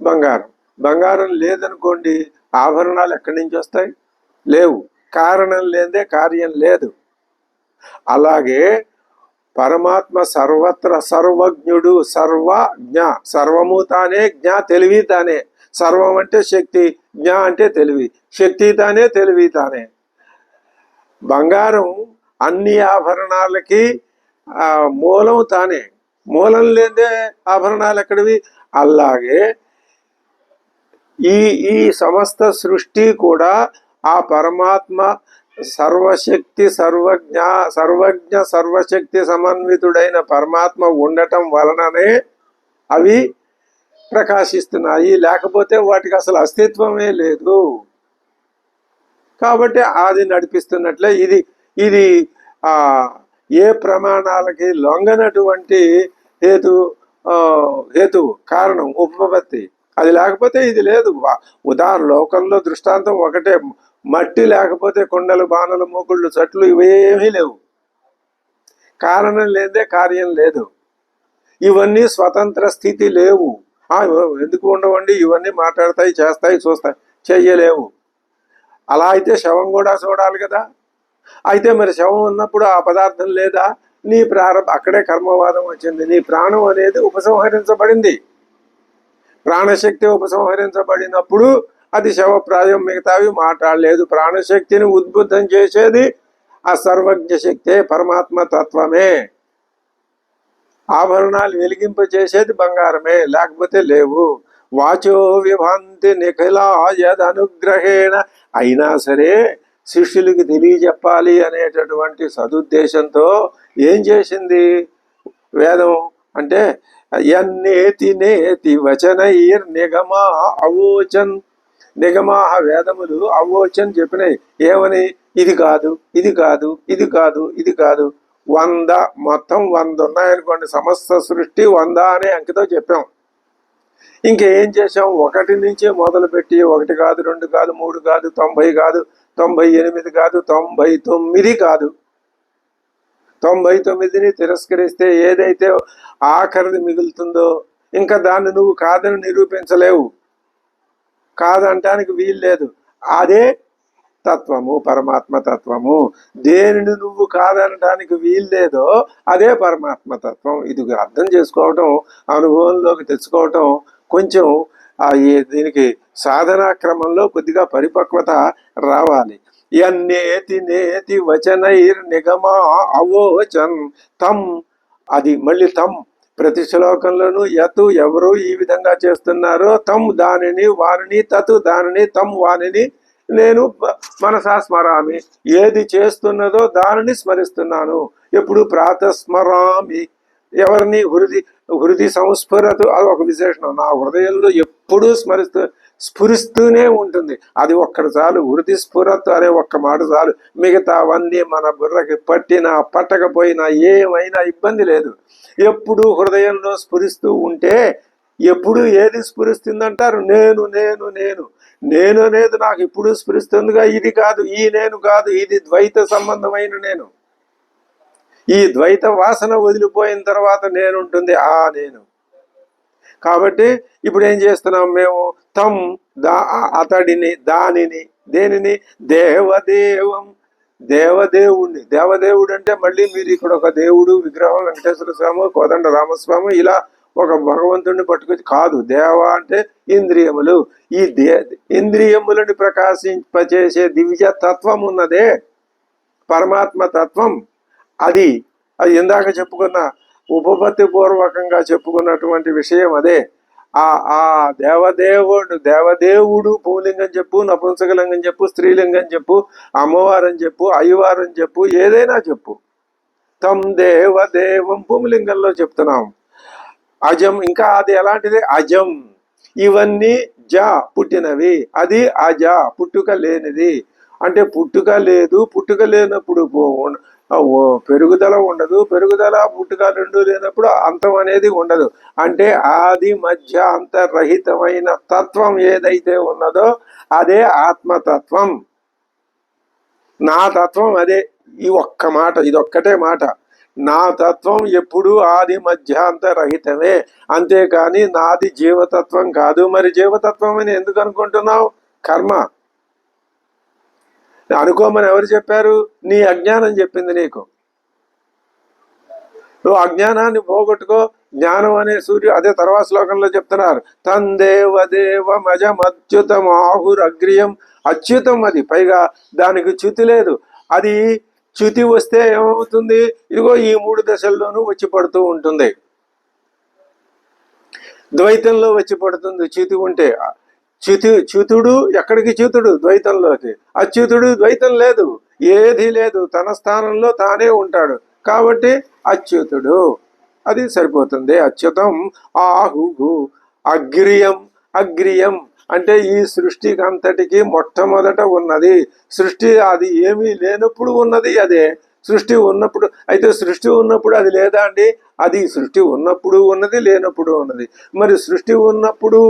బంగారం. బంగారం లేదనుకోండి, ఆభరణాలు ఎక్కడి నుంచి వస్తాయి? లేవు. కారణం లేదే కార్యం లేదు. అలాగే పరమాత్మ సర్వత్ర సర్వజ్ఞుడు, సర్వజ్ఞ. సర్వము తానే, జ్ఞ తెలివి తానే. సర్వం అంటే శక్తి, జ్ఞ అంటే తెలివి. శక్తి తానే, తెలివి తానే. బంగారం అన్ని ఆభరణాలకి ఆ మూలం తానే. మూలం లేదే ఆభరణాలు ఎక్కడివి? అలాగే ఈ ఈ సమస్త సృష్టి కూడా ఆ పరమాత్మ సర్వశక్తి సర్వజ్ఞ సర్వశక్తి సమన్వితుడైన పరమాత్మ ఉండటం వలననే అవి ప్రకాశిస్తున్నాయి. లేకపోతే వాటికి అసలు అస్తిత్వమే లేదు. కాబట్టి అది నడిపిస్తున్నట్లే ఇది ఇది ఆ ఏ ప్రమాణాలకి లొంగనటువంటి హేతు హేతువు కారణం ఉపపత్తి. అది లేకపోతే ఇది లేదు. ఉదాహరణ లోకంలో దృష్టాంతం ఒకటే, మట్టి లేకపోతే కొండలు బాణలు మూకుళ్ళు చెట్లు ఇవేమీ లేవు. కారణం లేదే కార్యం లేదు. ఇవన్నీ స్వతంత్ర స్థితి లేవు. ఎందుకు ఉండవండి? ఇవన్నీ మాట్లాడతాయి, చేస్తాయి, చూస్తాయి, చెయ్యలేవు. అలా అయితే శవం కూడా చూడాలి కదా. అయితే మరి శవం ఉన్నప్పుడు ఆ పదార్థం లేదా? నీ అక్కడే కర్మవాదం వచ్చింది. నీ ప్రాణం అనేది ఉపసంహరించబడింది. ప్రాణశక్తి ఉపసంహరించబడినప్పుడు అది శవప్రాయం, మిగతావి మాట్లాడలేదు. ప్రాణశక్తిని ఉద్బుద్ధం చేసేది ఆ సర్వజ్ఞ శక్తే, పరమాత్మ తత్వమే. ఆభరణాలు వెలిగింపచేసేది బంగారమే, లేకపోతే లేవు. వాచో విభాంతి నిఖిలాయదనుగ్రహేణ. అయినా సరే శిష్యులకి తెలియజెప్పాలి అనేటటువంటి సదుద్దేశంతో ఏం చేసింది వేదం అంటే, యన్నేతి నేతి వచనైర్ నిగమా అవోచన్. నిగమాహ వేదములు అవోచన్ చెప్పినాయి. ఏమని? ఇది కాదు, ఇది కాదు, ఇది కాదు, ఇది కాదు. 100 మొత్తం 100 ఉన్నాయనుకోండి. సమస్త సృష్టి 100 అనే అంకెతో చెప్పాం. ఇంకేం చేసాం? 1 నుంచి మొదలుపెట్టి 1 కాదు, 2 కాదు, 3 కాదు, 90 కాదు, 98 కాదు, 99 కాదు. 99ని తిరస్కరిస్తే ఏదైతే ఆఖరిది మిగులుతుందో ఇంకా దాన్ని నువ్వు కాదని నిరూపించలేవు. కాదంటానికి వీలు లేదు. అదే తత్వము, పరమాత్మ తత్వము. దేనిని నువ్వు కాదనడానికి వీల్లేదో అదే పరమాత్మ తత్వం. ఇది అర్థం చేసుకోవటం, అనుభవంలోకి తెచ్చుకోవటం కొంచెం దీనికి సాధనా క్రమంలో కొద్దిగా పరిపక్వత రావాలి. యన్నేతి నేతి వచనైర్ నిగమా అవోచన్ తం. అది మళ్ళీ తం. ప్రతి శ్లోకంలోనూ యతు ఎవరు ఈ విధంగా చేస్తున్నారో తం దానిని వానిని, తతు దానిని, తం వానిని నేను మనసా స్మరామి. ఏది చేస్తున్నదో దానిని స్మరిస్తున్నాను. ఎప్పుడు ప్రాతస్మరామి. ఎవరిని? హృది సంస్ఫురతు. అది ఒక విశేషణం. నా హృదయంలో ఎప్పుడూ స్ఫురిస్తూనే ఉంటుంది. అది ఒక్కటి చాలు. హృది స్ఫురత్ అనే ఒక్క మాట చాలు. మిగతావన్నీ మన బుర్రకి పట్టినా పట్టకపోయినా ఏమైనా ఇబ్బంది లేదు. ఎప్పుడు హృదయంలో స్ఫురిస్తూ ఉంటే ఎప్పుడు ఏది స్ఫురిస్తుందంటారు? నేను నేను నేను నేను అనేది నాకు ఇప్పుడు స్ఫురిస్తుందిగా. ఇది కాదు, ఈ నేను కాదు, ఇది ద్వైత సంబంధమైన నేను. ఈ ద్వైత వాసన వదిలిపోయిన తర్వాత నేనుంటుంది ఆ నేను. కాబట్టి ఇప్పుడు ఏం చేస్తున్నాం మేము? తం అతడిని, దానిని, దేనిని? దేవదేవం. దేవదేవుణ్ణి. దేవదేవుడు అంటే మళ్ళీ మీరు ఇక్కడ ఒక దేవుడు విగ్రహం, వెంకటేశ్వర స్వామి, కోదండ రామస్వామి ఇలా ఒక భగవంతుడిని పట్టుకొచ్చి కాదు. దేవ అంటే ఇంద్రియములు. ఈ ఇంద్రియములను ప్రకాశింపచేసే దివ్య తత్వం ఉన్నదే పరమాత్మ తత్వం. అది ఇందాక చెప్పుకున్న ఉపపత్తి పూర్వకంగా చెప్పుకున్నటువంటి విషయం అదే. ఆ దేవదేవుడు పుంలింగం చెప్పు, నపుంసకలింగం చెప్పు, స్త్రీలింగం చెప్పు, అమ్మవారని చెప్పు, అయ్యవారని చెప్పు, ఏదైనా చెప్పు. తం దేవదేవం పుంలింగంలో చెప్తున్నాం. అజం. ఇంకా అది ఎలాంటిది? అజం. ఇవన్నీ జ పుట్టినవి. అది అజ పుట్టుక లేనిది. అంటే పుట్టుక లేదు. పుట్టుక లేనప్పుడు పెరుగుదల ఉండదు. పెరుగుదల పుట్టుక రెండు లేనప్పుడు అంతం అనేది ఉండదు. అంటే ఆది మధ్య అంతర్రహితమైన తత్వం ఏదైతే ఉన్నదో అదే ఆత్మతత్వం. నా తత్వం అదే. ఈ ఒక్క మాట, ఇదొక్కటే మాట. నా తత్వం ఎప్పుడు ఆది మధ్యాంతరహితమే. అంతేకాని నాది జీవతత్వం కాదు. మరి జీవతత్వం అని ఎందుకు అనుకుంటున్నావు? కర్మ. అనుకోమని ఎవరు చెప్పారు? నీ అజ్ఞానం చెప్పింది నీకు. నువ్వు అజ్ఞానాన్ని పోగొట్టుకో. జ్ఞానం అనే సూర్యుడు, అదే తర్వాత శ్లోకంలో చెప్తున్నారు, తందేవదేవమజమచ్యుతం ఆహురగ్రియం. అచ్యుతం అది. పైగా దానికి చ్యుతి లేదు. అది చ్యుతి వస్తే ఏమవుతుంది? ఇదిగో ఈ 3 దశల్లోనూ వచ్చి పడుతూ ఉంటుంది. ద్వైతంలో వచ్చి పడుతుంది చ్యుతి ఉంటే. చ్యుతుడు ఎక్కడికి చ్యుతుడు? ద్వైతంలోకి. అచ్యుతుడు ద్వైతం లేదు, ఏది లేదు, తన స్థానంలో తానే ఉంటాడు కాబట్టి అచ్యుతుడు. అది సరిపోతుంది. అచ్యుతం ఆహుహు. అగ్రియం. అగ్రియం అంటే ఈ సృష్టికి అంతటికి మొట్టమొదట ఉన్నది. సృష్టి అది ఏమీ లేనప్పుడు ఉన్నది అదే. సృష్టి ఉన్నప్పుడు అయితే సృష్టి ఉన్నప్పుడు అది లేదా అండి? అది సృష్టి ఉన్నప్పుడు ఉన్నది, లేనప్పుడు ఉన్నది. మరి సృష్టి ఉన్నప్పుడు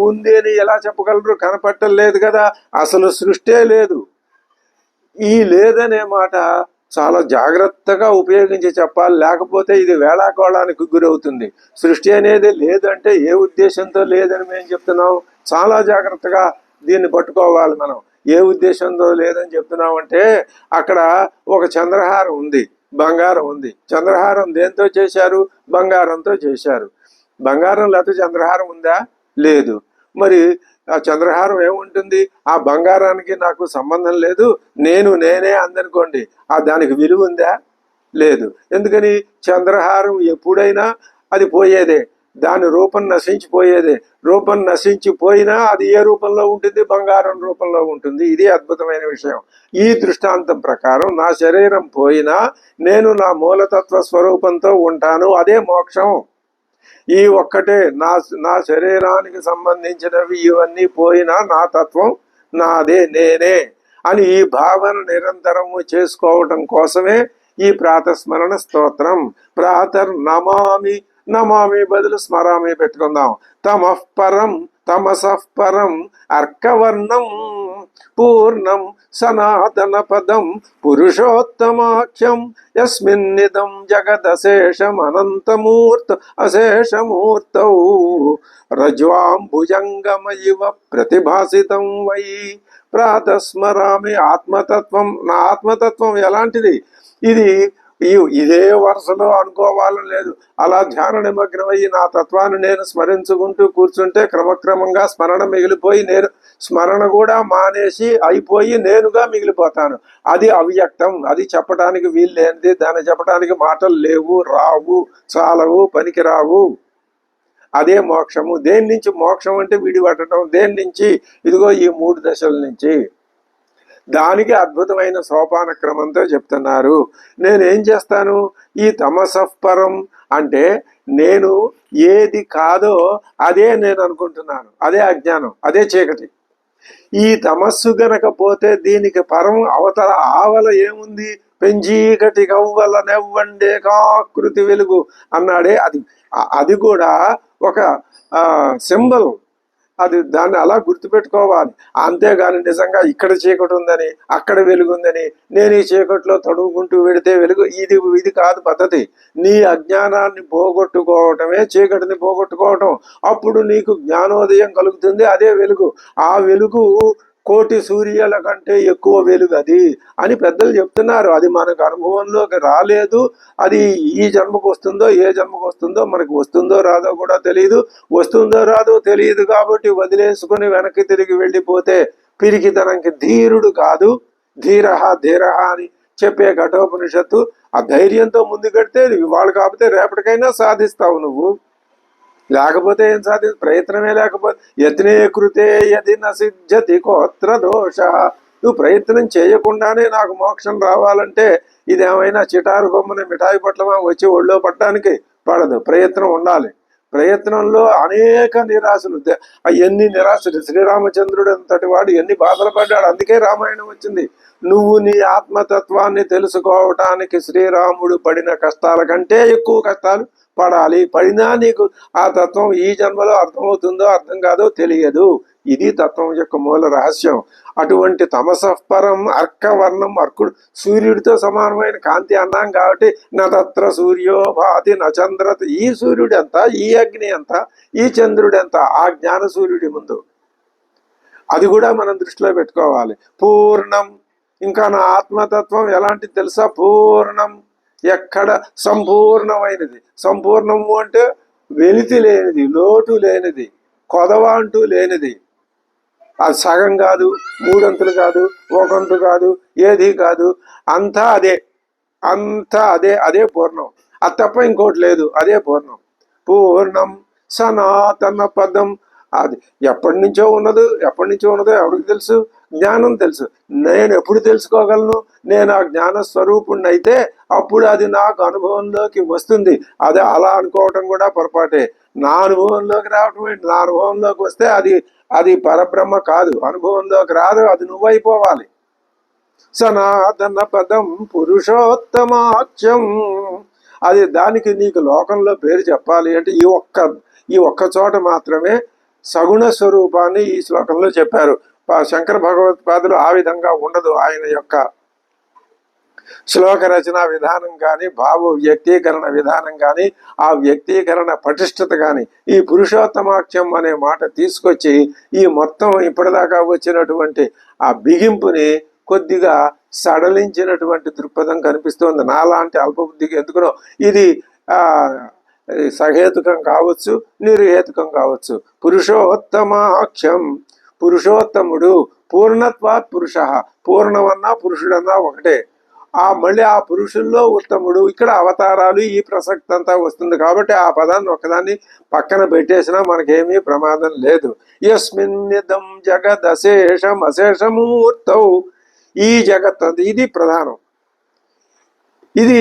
ఉంది అని ఎలా చెప్పగలరు? కనపట్టలేదు కదా, అసలు సృష్టే లేదు. ఈ లేదనే మాట చాలా జాగ్రత్తగా ఉపయోగించి చెప్పాలి, లేకపోతే ఇది వేళాకోళానికి గురవుతుంది. సృష్టి అనేది లేదంటే ఏ ఉద్దేశంతో లేదని మేము చెప్తున్నాం? చాలా జాగ్రత్తగా దీన్ని పట్టుకోవాలి మనం. ఏ ఉద్దేశంతో లేదని చెప్తున్నామంటే, అక్కడ ఒక చంద్రహారం ఉంది, బంగారం ఉంది. చంద్రహారం దేంతో చేశారు? బంగారంతో చేశారు. బంగారం లేకపోతే చంద్రహారం ఉందా? లేదు. మరి ఆ చంద్రహారం ఏముంటుంది? ఆ బంగారానికి నాకు సంబంధం లేదు, నేనే అందనుకోండి, దానికి విలువ ఉందా? లేదు. ఎందుకని? చంద్రహారం ఎప్పుడైనా అది పోయేదే, దాని రూపం నశించిపోయేదే. రూపం నశించిపోయినా అది ఏ రూపంలో ఉంటుంది? బంగారం రూపంలో ఉంటుంది. ఇది అద్భుతమైన విషయం. ఈ దృష్టాంతం ప్రకారం నా శరీరం పోయినా నేను నా మూలతత్వ స్వరూపంతో ఉంటాను, అదే మోక్షం. ఈ ఒక్కటే నా శరీరానికి సంబంధించినవి ఇవన్నీ పోయినా నా తత్వం నాదే, నేనే అని ఈ భావన నిరంతరము చేసుకోవటం కోసమే ఈ ప్రాతస్మరణ స్తోత్రం. ప్రాతర్ నమామి, నమామి బదులు స్మరామి పెట్టుకుందాం. తమఃపరం తమసఃపరం అర్కవర్ణం పూర్ణం సనాతన పదం పురుషోత్తమాఖ్యం యస్మిన్నిదం జగదశేషం అనంతమూర్త అశేషమూర్తౌ రజ్వాంభుజంగమ ఇవ ప్రతిభాసితం వై. ప్రాతస్మరామి. ఆత్మతత్వం, నా ఆత్మతత్వం ఎలాంటిది? ఇదే వరుసలో అనుకోవాలని లేదు. అలా ధ్యాన నిమగ్నమయ్యి నా తత్వాన్ని నేను స్మరించుకుంటూ కూర్చుంటే క్రమక్రమంగా స్మరణ మిగిలిపోయి నేను స్మరణ కూడా మానేసి అయిపోయి నేనుగా మిగిలిపోతాను. అది అవ్యక్తం, అది చెప్పడానికి వీలు లేనిది, దాన్ని చెప్పడానికి మాటలు లేవు, రావు, చాలవు, పనికిరావు. అదే మోక్షము. దేని నుంచి మోక్షం అంటే విడిపడటం. దేని నుంచి? ఇదిగో ఈ 3 దశల నుంచి. దానికి అద్భుతమైన సోపాన క్రమంతో చెప్తున్నారు. నేనేం చేస్తాను? ఈ తమసఃపరం అంటే నేను ఏది కాదో అదే నేను అనుకుంటున్నాను, అదే అజ్ఞానం, అదే చీకటి. ఈ తమస్సు గనకపోతే దీనికి పరం అవతల ఆవల ఏముంది? పెంచీకటి గవ్వల నెవ్వండే కాకృతి వెలుగు అన్నాడే, అది కూడా ఒక సింబల్. దాన్ని అలా గుర్తుపెట్టుకోవాలి. అంతేగాని నిజంగా ఇక్కడ చీకటి ఉందని అక్కడ వెలుగుందని నేను ఈ చీకట్లో తడువుకుంటూ వెడితే వెలుగు, ఇది కాదు పద్ధతి. నీ అజ్ఞానాన్ని పోగొట్టుకోవటమే చీకటిని పోగొట్టుకోవటం. అప్పుడు నీకు జ్ఞానోదయం కలుగుతుంది, అదే వెలుగు. ఆ వెలుగు కోటి సూర్యుల కంటే ఎక్కువ వెలుగు అది అని పెద్దలు చెప్తున్నారు. అది మనకు అనుభవంలోకి రాలేదు. అది ఈ జన్మకు వస్తుందో ఏ జన్మకు వస్తుందో, మనకు వస్తుందో రాదో కూడా తెలియదు. వస్తుందో రాదో తెలియదు కాబట్టి వదిలేసుకుని వెనక్కి తిరిగి వెళ్ళిపోతే పిరికితనంకి ధీరుడు కాదు. ధీరహ ధీరహ అని చెప్పే ఘటోపనిషత్తు. ఆ ధైర్యంతో ముందుకెడితే ఇవాళ కాకపోతే రేపటికైనా సాధిస్తావు నువ్వు. లేకపోతే ఏం సాధ్యం? ప్రయత్నమే లేకపోతే యత్నే కృతే యది నసిద్ధ్యతి కోత్ర దోష. నువ్వు ప్రయత్నం చేయకుండానే నాకు మోక్షం రావాలంటే ఇదేమైనా చిటారు బొమ్మని మిఠాయి పట్లమా వచ్చి ఒళ్ళో పట్టడానికి? పడదు. ప్రయత్నం ఉండాలి. ప్రయత్నంలో అనేక నిరాశలు, ఎన్ని నిరాశలు. శ్రీరామచంద్రుడు అంతటి వాడు ఎన్ని బాధలు పడ్డాడు. అందుకే రామాయణం వచ్చింది. నువ్వు నీ ఆత్మతత్వాన్ని తెలుసుకోవటానికి శ్రీరాముడు పడిన కష్టాల కంటే ఎక్కువ కష్టాలు పడాలి. పడినా నీకు ఆ తత్వం ఈ జన్మలో అర్థమవుతుందో అర్థం కాదో తెలియదు. ఇది తత్వం యొక్క మూల రహస్యం. అటువంటి తమసఃపరం అర్కవర్ణం, అర్కుడు సూర్యుడితో సమానమైన కాంతి అన్నాం కాబట్టి నత్ర సూర్యో భాతి నచంద్రత. ఈ సూర్యుడు ఎంత, ఈ అగ్ని ఎంత, ఈ చంద్రుడు ఎంత ఆ జ్ఞాన సూర్యుడి ముందు. అది కూడా మనం దృష్టిలో పెట్టుకోవాలి. పూర్ణం. ఇంకా నా ఆత్మతత్వం ఎలాంటిది తెలుసా? పూర్ణం. ఎక్కడ? సంపూర్ణమైనది. సంపూర్ణము అంటే వెలితి లేనిది, లోటు లేనిది, కొదవ అంటూ లేనిది. అది సగం కాదు, మూడొంతులు కాదు, ఒకంతు కాదు, ఏది కాదు, అంతా అదే, అంతా అదే, అదే పూర్ణం. అది తప్ప ఇంకోటి లేదు, అదే పూర్ణం. పూర్ణం సనాతన పదం. అది ఎప్పటి నుంచో ఉన్నదో ఎవరికి తెలుసు? జ్ఞానం తెలుసు. నేను ఎప్పుడు తెలుసుకోగలను? నేను ఆ జ్ఞాన స్వరూపుణ్ణి అయితే అప్పుడు అది నాకు అనుభవంలోకి వస్తుంది. అదే అలా అనుకోవటం కూడా పొరపాటే. నా అనుభవంలోకి రావటం ఏంటి? నా అనుభవంలోకి వస్తే అది అది పరబ్రహ్మ కాదు, అనుభవంలోకి రాదు, అది నువ్వైపోవాలి. సనాతన పదం పురుషోత్తమాఖ్యం. అది దానికి నీకు లోకంలో పేరు చెప్పాలి అంటే ఈ ఒక్క చోట మాత్రమే సగుణ స్వరూపాన్ని ఈ శ్లోకంలో చెప్పారు. శంకర భగవత్పాదులు ఆ విధంగా ఉండదు. ఆయన యొక్క శ్లోక రచన విధానం కానీ, భావ వ్యక్తీకరణ విధానం కానీ, ఆ వ్యక్తీకరణ పటిష్టత కానీ ఈ పురుషోత్తమాఖ్యం అనే మాట తీసుకొచ్చి ఈ మొత్తం ఇప్పటిదాకా వచ్చినటువంటి ఆ బిగింపుని కొద్దిగా సడలించినటువంటి దృక్పథం కనిపిస్తోంది. నాలాంటి అల్పబుద్ధికి ఎందుకునో ఇది సహేతుకం కావచ్చు, నిర్హేతుకం కావచ్చు. పురుషోత్తమాఖ్యం, పురుషోత్తముడు, పూర్ణత్వాత్ పురుష, పూర్ణమన్నా పురుషుడన్నా ఒకటే. మళ్ళీ ఆ పురుషుల్లో ఉత్తముడు. ఇక్కడ అవతారాలు ఈ ప్రసక్తి అంతా వస్తుంది కాబట్టి ఆ పదాన్ని ఒకదాన్ని పక్కన పెట్టేసినా మనకేమీ ప్రమాదం లేదు. యస్మిన్నిదం జగదశేషం అశేషమూర్తౌ. ఈ జగత్ అంతా ఇది ప్రధానం. ఇది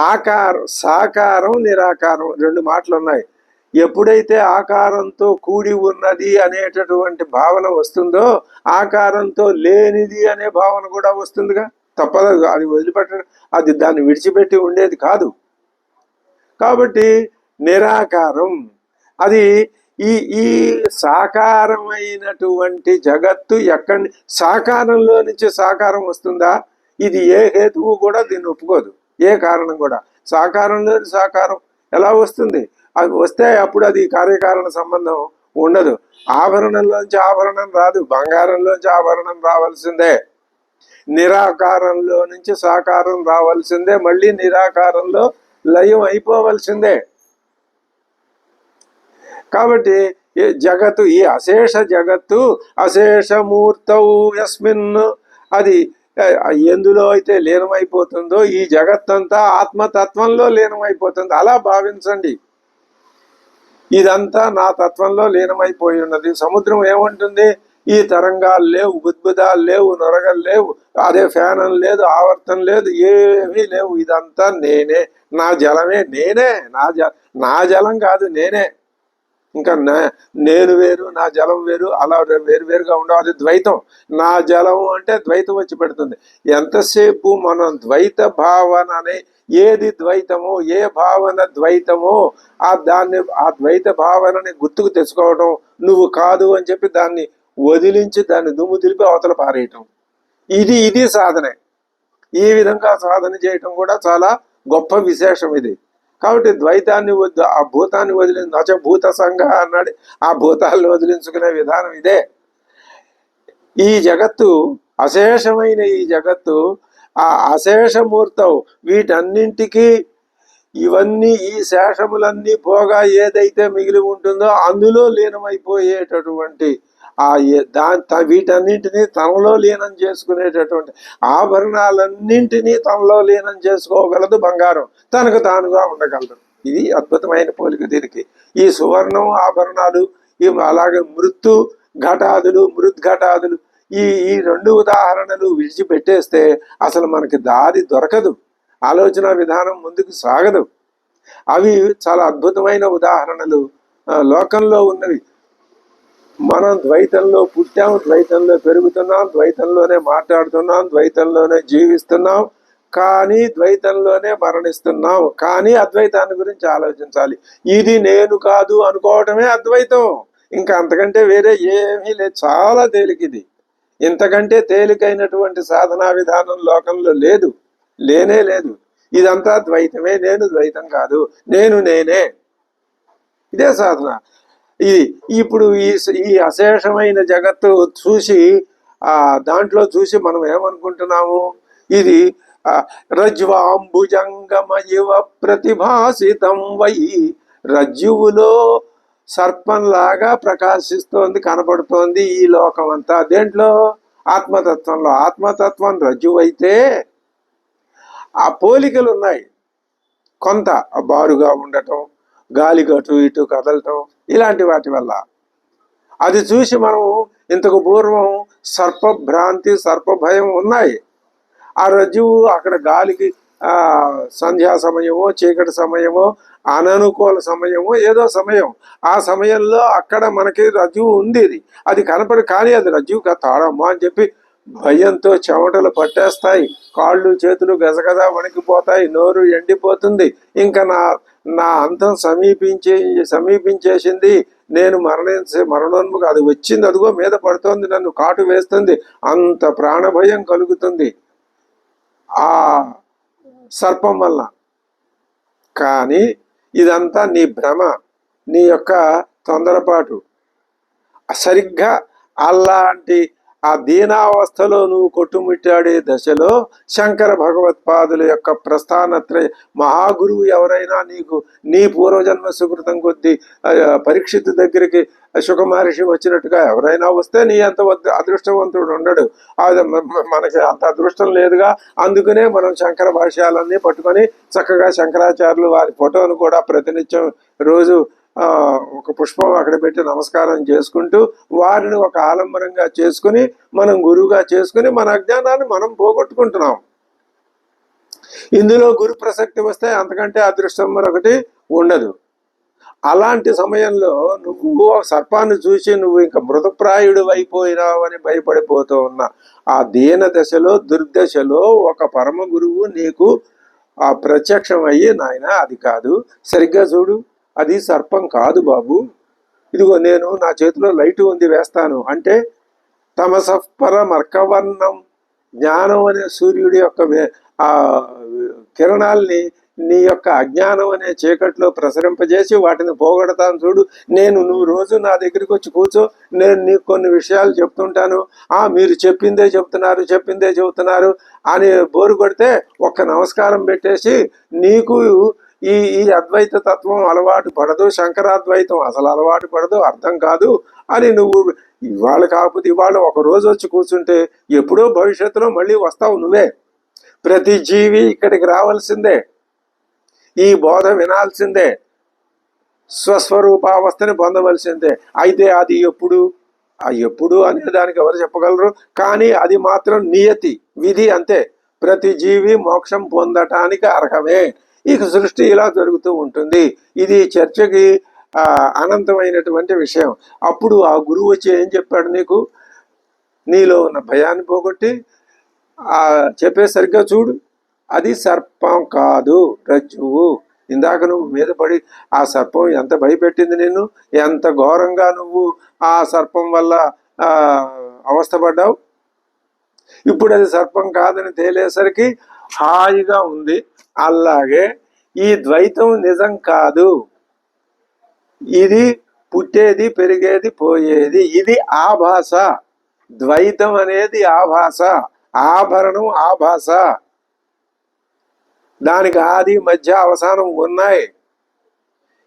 ఆకారం, సాకారం, నిరాకారం రెండు మాటలు ఉన్నాయి. ఎప్పుడైతే ఆకారంతో కూడి ఉన్నది అనేటటువంటి భావన వస్తుందో ఆకారంతో లేనిది అనే భావన కూడా వస్తుందిగా, తప్పదు. అది వదిలిపెట్టడం, అది దాన్ని విడిచిపెట్టి ఉండేది కాదు. కాబట్టి నిరాకారం. అది ఈ సాకారమైనటువంటి జగత్తు ఎక్కడి సాకారంలో నుంచి సాకారం వస్తుందా? ఇది ఏ హేతువు కూడా దీన్ని ఒప్పుకోదు, ఏ కారణం కూడా. సాకారంలోని సాకారం ఎలా వస్తుంది? అది వస్తే అప్పుడు అది కార్యకారణ సంబంధం ఉండదు. ఆభరణంలోంచి ఆభరణం రాదు, బంగారంలోంచి ఆభరణం రావాల్సిందే. నిరాకారంలో నుంచి సాకారం రావాల్సిందే, మళ్ళీ నిరాకారంలో లయం అయిపోవలసిందే. కాబట్టి జగత్తు, ఈ అశేష జగత్తు అశేషమూర్తౌ యస్మిన్, అది ఎందులో అయితే లీనమైపోతుందో ఈ జగత్తంతా ఆత్మతత్వంలో లీనమైపోతుంది. అలా భావించండి. ఇదంతా నా తత్వంలో లీనమైపోయి ఉన్నది. సముద్రం ఏమంటుంది? ఈ తరంగాలు లేవు, బుద్బుదాలు లేవు, నొరగలు లేవు, అదే ఫ్యానం లేదు, ఆవర్తనం లేదు, ఏమీ లేవు. ఇదంతా నేనే, నా జలమే నేనే. నా జలం కాదు, నేనే. ఇంకా నేను వేరు, నా జలం వేరు, అలా వేరువేరుగా ఉండవు. అది ద్వైతం. నా జలం అంటే ద్వైతం వచ్చి పెడుతుంది. ఎంతసేపు మనం ద్వైత భావన అనే, ఏది ద్వైతమో, ఏ భావన ద్వైతమో ఆ ద్వైత భావనని గుర్తుకు తెచ్చుకోవడం, నువ్వు కాదు అని చెప్పి దాన్ని వదిలించి దాన్ని దుమ్ము దులిపి అవతల పారేయటం, ఇది సాధనే. ఈ విధంగా సాధన చేయటం కూడా చాలా గొప్ప విశేషం ఇది. కాబట్టి ద్వైతాన్ని ఆ భూతాన్ని నచ భూత సంఘ అన్నాడు. ఆ భూతాలను వదిలించుకునే విధానం ఇదే. ఈ జగత్తు అశేషమైన ఈ జగత్తు ఆ అశేషమూర్తవు. వీటన్నింటికి ఇవన్నీ, ఈ శేషములన్నీ పోగా ఏదైతే మిగిలి ఉంటుందో అందులో లీనమైపోయేటటువంటి వీటన్నింటినీ తనలో లీనం చేసుకునేటటువంటి ఆభరణాలన్నింటినీ తనలో లీనం చేసుకోగలదు బంగారం, తనకు తానుగా ఉండగలదు. ఇది అద్భుతమైన పోలిక దీనికి. ఈ సువర్ణం ఆభరణాలు, అలాగే ఘటాదులు, మృద్ఘటాదులు, ఈ రెండు ఉదాహరణలు విడిచిపెట్టేస్తే అసలు మనకి దారి దొరకదు, ఆలోచన విధానం ముందుకు సాగదు. అవి చాలా అద్భుతమైన ఉదాహరణలు లోకంలో ఉన్నవి. మనం ద్వైతంలో పుట్టాం, ద్వైతంలో పెరుగుతున్నాం, ద్వైతంలోనే మాట్లాడుతున్నాం, ద్వైతంలోనే జీవిస్తున్నాం, కానీ ద్వైతంలోనే మరణిస్తున్నాం. కానీ అద్వైతాన్ని గురించి ఆలోచించాలి. ఇది నేను కాదు అనుకోవటమే అద్వైతం. ఇంకా అంతకంటే వేరే ఏమీ లేదు. చాలా తేలికిది. ఇంతకంటే తేలికైనటువంటి సాధనా విధానం లోకంలో లేదు, లేనే లేదు. ఇదంతా ద్వైతమే, నేను ద్వైతం కాదు, నేనే. ఇదే సాధన. ఇప్పుడు ఈ అశేషమైన జగత్తు చూసి దాంట్లో చూసి మనం ఏమనుకుంటున్నాము? ఇది రజ్వాంబుజంగమ ఇవ ప్రతిభాసితం వై. రజ్జువులో సర్పంలాగా ప్రకాశిస్తోంది, కనపడుతోంది ఈ లోకం అంతా. దేంట్లో? ఆత్మతత్వంలో. ఆత్మతత్వం రజ్జువు అయితే ఆ పోలికలు ఉన్నాయి. కొంత బారుగా ఉండటం, గాలి అటు ఇటు కదలటం, ఇలాంటి వాటి వల్ల అది చూసి మనం ఇంతకు పూర్వం సర్పభ్రాంతి, సర్పభయం ఉన్నాయి. ఆ రజ్జువు అక్కడ గాలికి సంధ్యా సమయమో, చీకటి సమయమో, అననుకూల సమయమో, ఏదో సమయం, ఆ సమయంలో అక్కడ మనకి రజ్జువు ఉంది. అది కనపడి, కానీ అది రజ్జువు తాడమ్మా అని చెప్పి భయంతో చెమటలు పట్టేస్తాయి, కాళ్ళు చేతులు గజగజ వణికిపోతాయి, నోరు ఎండిపోతుంది. ఇంకా నా అంతం సమీపించేసింది, నేను మరణోన్ముఖ, అది వచ్చింది, అదిగో మీద పడుతోంది, నన్ను కాటు వేస్తుంది, అంత ప్రాణభయం కలుగుతుంది ఆ సర్పం వల్ల. కానీ ఇదంతా నీ భ్రమ, నీ యొక్క తొందరపాటు. సరిగ్గా అలాంటి ఆ దీనావస్థలో నువ్వు కొట్టుమిట్టాడే దశలో శంకర భగవత్పాదుల యొక్క ప్రస్థానత్రయ మహాగురువు ఎవరైనా నీకు నీ పూర్వజన్మ సుకృతం కొద్దీ పరీక్షిత్ దగ్గరికి శుక మహర్షి వచ్చినట్టుగా ఎవరైనా వస్తే నీ అంత అదృష్టవంతుడు ఉండడు. అది మనకి అంత అదృష్టం లేదుగా. అందుకనే మనం శంకర భాష్యాలన్నీ పట్టుకొని చక్కగా శంకరాచార్యులు వారి ఫోటోను కూడా ప్రతినిత్యం రోజు ఒక పుష్పం అక్కడ పెట్టి నమస్కారం చేసుకుంటూ వారిని ఒక ఆలంబనంగా చేసుకుని మనం గురువుగా చేసుకుని మన అజ్ఞానాన్ని మనం పోగొట్టుకుంటున్నాం. ఇందులో గురు ప్రసక్తి వస్తే అంతకంటే అదృష్టం మరొకటి ఉండదు. అలాంటి సమయంలో నువ్వు సర్పాన్ని చూసి నువ్వు ఇంకా మృతప్రాయుడు అయిపోయినావని భయపడిపోతూ ఉన్నా ఆ దీన దశలో, దుర్దశలో ఒక పరమ గురువు నీకు ఆ ప్రత్యక్షం అయ్యి, నాయన అది కాదు, సరిగ్గా చూడు, అది సర్పం కాదు బాబు, ఇదిగో నేను నా చేతిలో లైటు ఉంది వేస్తాను అంటే తమసపరమర్కవర్ణం, జ్ఞానం అనే సూర్యుడి యొక్క ఆ కిరణాల్ని నీ యొక్క అజ్ఞానం అనే చీకట్లో ప్రసరింపజేసి వాటిని పోగొడతాను చూడు. నువ్వు రోజు నా దగ్గరికి వచ్చి కూర్చో, నేను నీకు కొన్ని విషయాలు చెప్తుంటాను, మీరు చెప్పిందే చెబుతున్నారు అని బోరు కొడితే ఒక్క నమస్కారం పెట్టేసి నీకు ఈ అద్వైత తత్వం అలవాటు పడదు, శంకరాద్వైతం అసలు అలవాటు పడదు, అర్థం కాదు అని నువ్వు ఇవాళ కాకపోతే ఇవాళ ఒక రోజు వచ్చి కూర్చుంటే ఎప్పుడో భవిష్యత్తులో మళ్ళీ వస్తావు నువ్వే. ప్రతి జీవి ఇక్కడికి రావాల్సిందే, ఈ బోధ వినాల్సిందే, స్వస్వరూపావస్థని పొందవలసిందే. అయితే అది ఎప్పుడు అనే దానికి ఎవరు చెప్పగలరు? కానీ అది మాత్రం నియతి, విధి, అంతే. ప్రతి జీవి మోక్షం పొందటానికి అర్హమే. ఇక సృష్టి ఇలా జరుగుతూ ఉంటుంది. ఇది చర్చకి అనంతమైనటువంటి విషయం. అప్పుడు ఆ గురువు వచ్చి ఏం చెప్పాడు నీకు? నీలో ఉన్న భయాన్ని పోగొట్టి చెప్పేసరిగ్గా చూడు, అది సర్పం కాదు, రజ్జువు. ఇందాక నువ్వు మీద పడి ఆ సర్పం ఎంత భయపెట్టింది నిన్ను, ఎంత ఘోరంగా నువ్వు ఆ సర్పం వల్ల అవస్థపడ్డావు. ఇప్పుడు అది సర్పం కాదని తేలేసరికి హాయిగా ఉంది. అలాగే ఈ ద్వైతం నిజం కాదు, ఇది పుట్టేది, పెరిగేది, పోయేది, ఇది ఆభాస. ద్వైతం అనేది ఆభాస, ఆభరణం ఆభాస. దానికి ఆది మధ్య అవసానం ఉన్నాయి.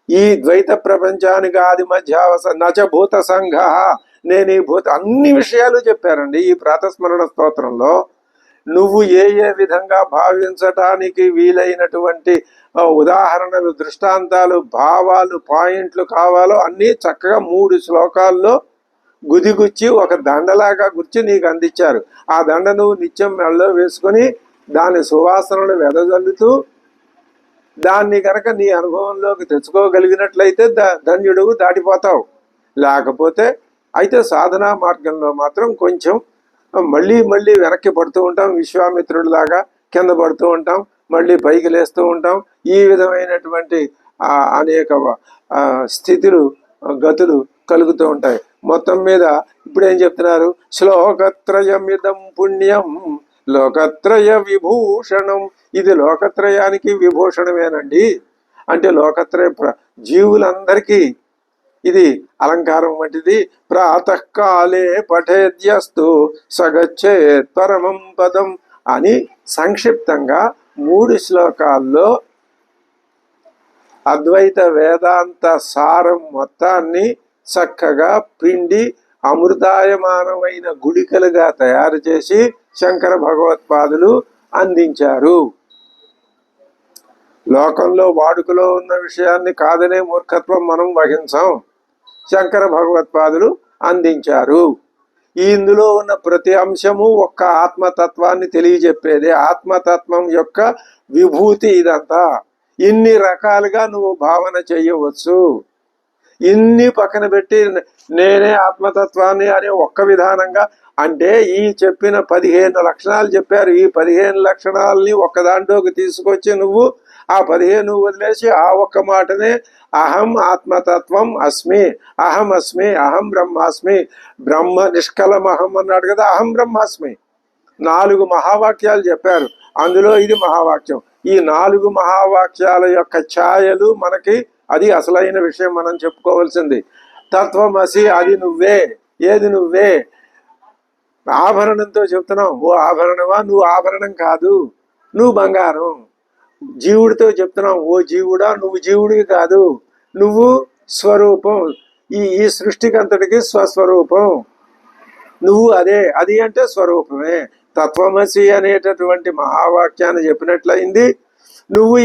ఈ ద్వైత ప్రపంచానికి ఆది మధ్య అవసానం నచభూత సంఘ. నేను ఈ అన్ని విషయాలు చెప్పారండి ఈ ప్రాతస్మరణ స్తోత్రంలో. నువ్వు ఏ విధంగా భావించటానికి వీలైనటువంటి ఉదాహరణలు, దృష్టాంతాలు, భావాలు, పాయింట్లు కావాలో అన్నీ చక్కగా 3 శ్లోకాల్లో గుదిగుచ్చి ఒక దండలాగా గుర్చి నీకు అందించారు. ఆ దండ నువ్వు నిత్యం మెళ్ళలో వేసుకొని దాని సువాసనలు వెదజల్లుతూ దాన్ని కనుక నీ అనుభవంలోకి తెచ్చుకోగలిగినట్లయితే ధన్యుడు, దాటిపోతావు. లేకపోతే అయితే సాధనా మార్గంలో మాత్రం కొంచెం మళ్ళీ వెనక్కి పడుతూ ఉంటాం, విశ్వామిత్రుడిలాగా కింద పడుతూ ఉంటాం, మళ్ళీ పైకి లేస్తూ ఉంటాం. ఈ విధమైనటువంటి అనేక స్థితులు, గతులు కలుగుతూ ఉంటాయి. మొత్తం మీద ఇప్పుడు ఏం చెప్తున్నారు? శ్లోకత్రయమిదం పుణ్యం లోకత్రయ విభూషణం. ఇది లోకత్రయానికి విభూషణమేనండి. అంటే లోకత్రయ జీవులందరికీ ఇది అలంకారం వంటిది. ప్రాతకాలే పఠేద్యస్తు సగచ్చేత్ పరమం పదం అని సంక్షిప్తంగా 3 శ్లోకాల్లో అద్వైత వేదాంత సారం మొత్తాన్ని చక్కగా పిండి అమృతాయమానమైన గుళికలుగా తయారు చేసి శంకర భగవత్పాదులు అందించారు. లోకంలో వాడుకలో ఉన్న విషయాన్ని కాదనే మూర్ఖత్వం మనం వహించాం. శంకర భగవత్పాదులు అందించారు. ఇందులో ఉన్న ప్రతి అంశము ఒక్క ఆత్మతత్వాన్ని తెలియజెప్పేదే. ఆత్మతత్వం యొక్క విభూతి ఇదంతా. ఇన్ని రకాలుగా నువ్వు భావన చేయవచ్చు. ఇన్ని పక్కన పెట్టి నేనే ఆత్మతత్వాన్ని అనే ఒక్క విధానంగా అంటే ఈ చెప్పిన 15 లక్షణాలు చెప్పారు. ఈ 15 లక్షణాలని ఒక్క దాంట్లోకి తీసుకొచ్చి నువ్వు ఆ 15 వదిలేసి ఆ ఒక్క మాటనే అహం ఆత్మతత్వం అస్మి, అహం అస్మి, అహం బ్రహ్మాస్మి, బ్రహ్మ నిష్కలమహం అన్నాడు కదా, అహం బ్రహ్మాస్మి. 4 మహావాక్యాలు చెప్పారు. అందులో ఇది మహావాక్యం. ఈ 4 మహావాక్యాల యొక్క ఛాయలు మనకి అది అసలైన విషయం మనం చెప్పుకోవాల్సింది. తత్వమసి అది నువ్వే. ఏది నువ్వే? ఆభరణంతో చెప్తున్నావు. ఓ ఆభరణమా? నువ్వు ఆభరణం కాదు, నువ్వు బంగారం. జీవుడితో చెప్తున్నావు. ఓ జీవుడా, నువ్వు జీవుడివి కాదు, నువ్వు స్వరూపం. ఈ సృష్టికి అంతటికి స్వస్వరూపం నువ్వు. అదే అది అంటే స్వరూపమే. తత్వమసి అనేటటువంటి మహావాక్యాన్ని చెప్పినట్లయింది. నువ్వు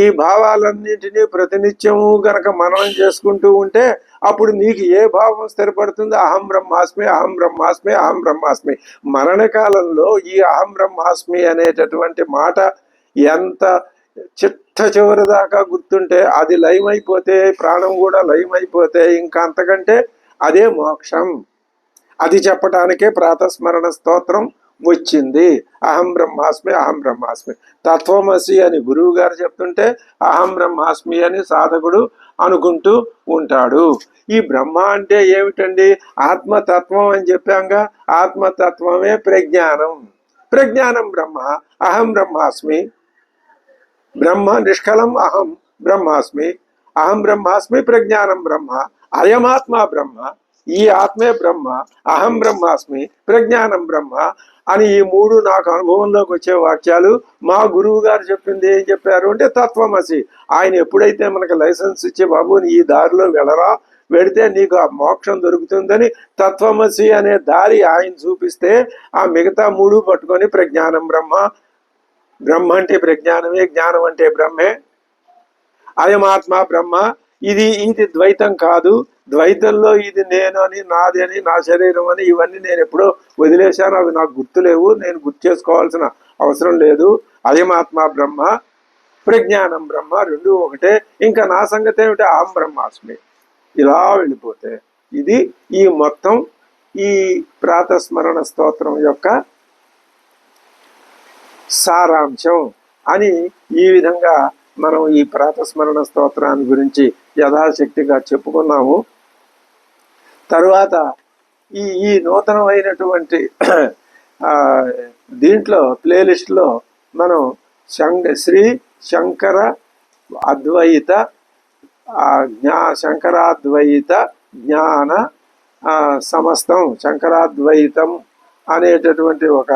ఈ భావాలన్నింటినీ ప్రతినిత్యము గనక మననం చేసుకుంటూ ఉంటే అప్పుడు నీకు ఏ భావం స్థిరపడుతుంది? అహం బ్రహ్మాస్మి, అహం బ్రహ్మాస్మి, అహం బ్రహ్మాస్మి. మరణకాలంలో ఈ అహం బ్రహ్మాస్మి అనేటటువంటి మాట ఎంత చివరి దాకా గుర్తుంటే అది లయమైపోతే, ప్రాణం కూడా లయమైపోతే ఇంకా అంతకంటే అదే మోక్షం. అది చెప్పటానికే ప్రాతస్మరణ స్తోత్రం వచ్చింది. అహం బ్రహ్మాస్మి, అహం బ్రహ్మాస్మి. తత్వమసి అని గురువు గారు చెప్తుంటే అహం బ్రహ్మాస్మి అని సాధకుడు అనుకుంటూ ఉంటాడు. ఈ బ్రహ్మ అంటే ఏమిటండి? ఆత్మతత్వం అని చెప్పాంగా. ఆత్మతత్వమే ప్రజ్ఞానం. ప్రజ్ఞానం బ్రహ్మ. అహం బ్రహ్మాస్మి. బ్రహ్మ నిష్కలం అహం బ్రహ్మాస్మి. అహం బ్రహ్మాస్మి, ప్రజ్ఞానం బ్రహ్మ. అయమాత్మ బ్రహ్మ. ఈ ఆత్మే బ్రహ్మ. అహం బ్రహ్మాస్మి, ప్రజ్ఞానం బ్రహ్మ అని ఈ 3 నాకు అనుభవంలోకి వచ్చే వాక్యాలు. మా గురువు గారు చెప్పింది ఏం చెప్పారు అంటే తత్వమసి. ఆయన ఎప్పుడైతే మనకు లైసెన్స్ ఇచ్చి బాబు ఈ దారిలో వెళ్ళరా, వెడితే నీకు ఆ మోక్షం దొరుకుతుందని తత్వమసి అనే దారి ఆయన చూపిస్తే ఆ మిగతా 3 పట్టుకొని ప్రజ్ఞానం బ్రహ్మ. బ్రహ్మ అంటే ప్రజ్ఞానమే, జ్ఞానం అంటే బ్రహ్మే. అయమాత్మ బ్రహ్మ. ఇది ద్వైతం కాదు. ద్వైతంలో ఇది నేను అని, నాది అని, నా శరీరం అని ఇవన్నీ నేను ఎప్పుడో వదిలేశాను. అవి నాకు గుర్తులేవు. నేను గుర్తు చేసుకోవాల్సిన అవసరం లేదు. అయమాత్మ బ్రహ్మ, ప్రజ్ఞానం బ్రహ్మ, 2 ఒకటే. ఇంకా నా సంగతి ఏమిటి? అహం బ్రహ్మాస్మి. ఇలా వెళ్ళిపోతే ఇది ఈ మొత్తం ఈ ప్రాతస్మరణ స్తోత్రం యొక్క సారాంశం అని ఈ విధంగా మనం ఈ ప్రాతస్మరణ స్తోత్రాన్ని గురించి యథాశక్తిగా చెప్పుకున్నాము. తరువాత ఈ నూతనమైనటువంటి దీంట్లో ప్లేలిస్ట్లో మనం శ్రీ శంకర అద్వైత శంకరాద్వైత జ్ఞాన సమస్తం, శంకరాద్వైతం అనేటటువంటి ఒక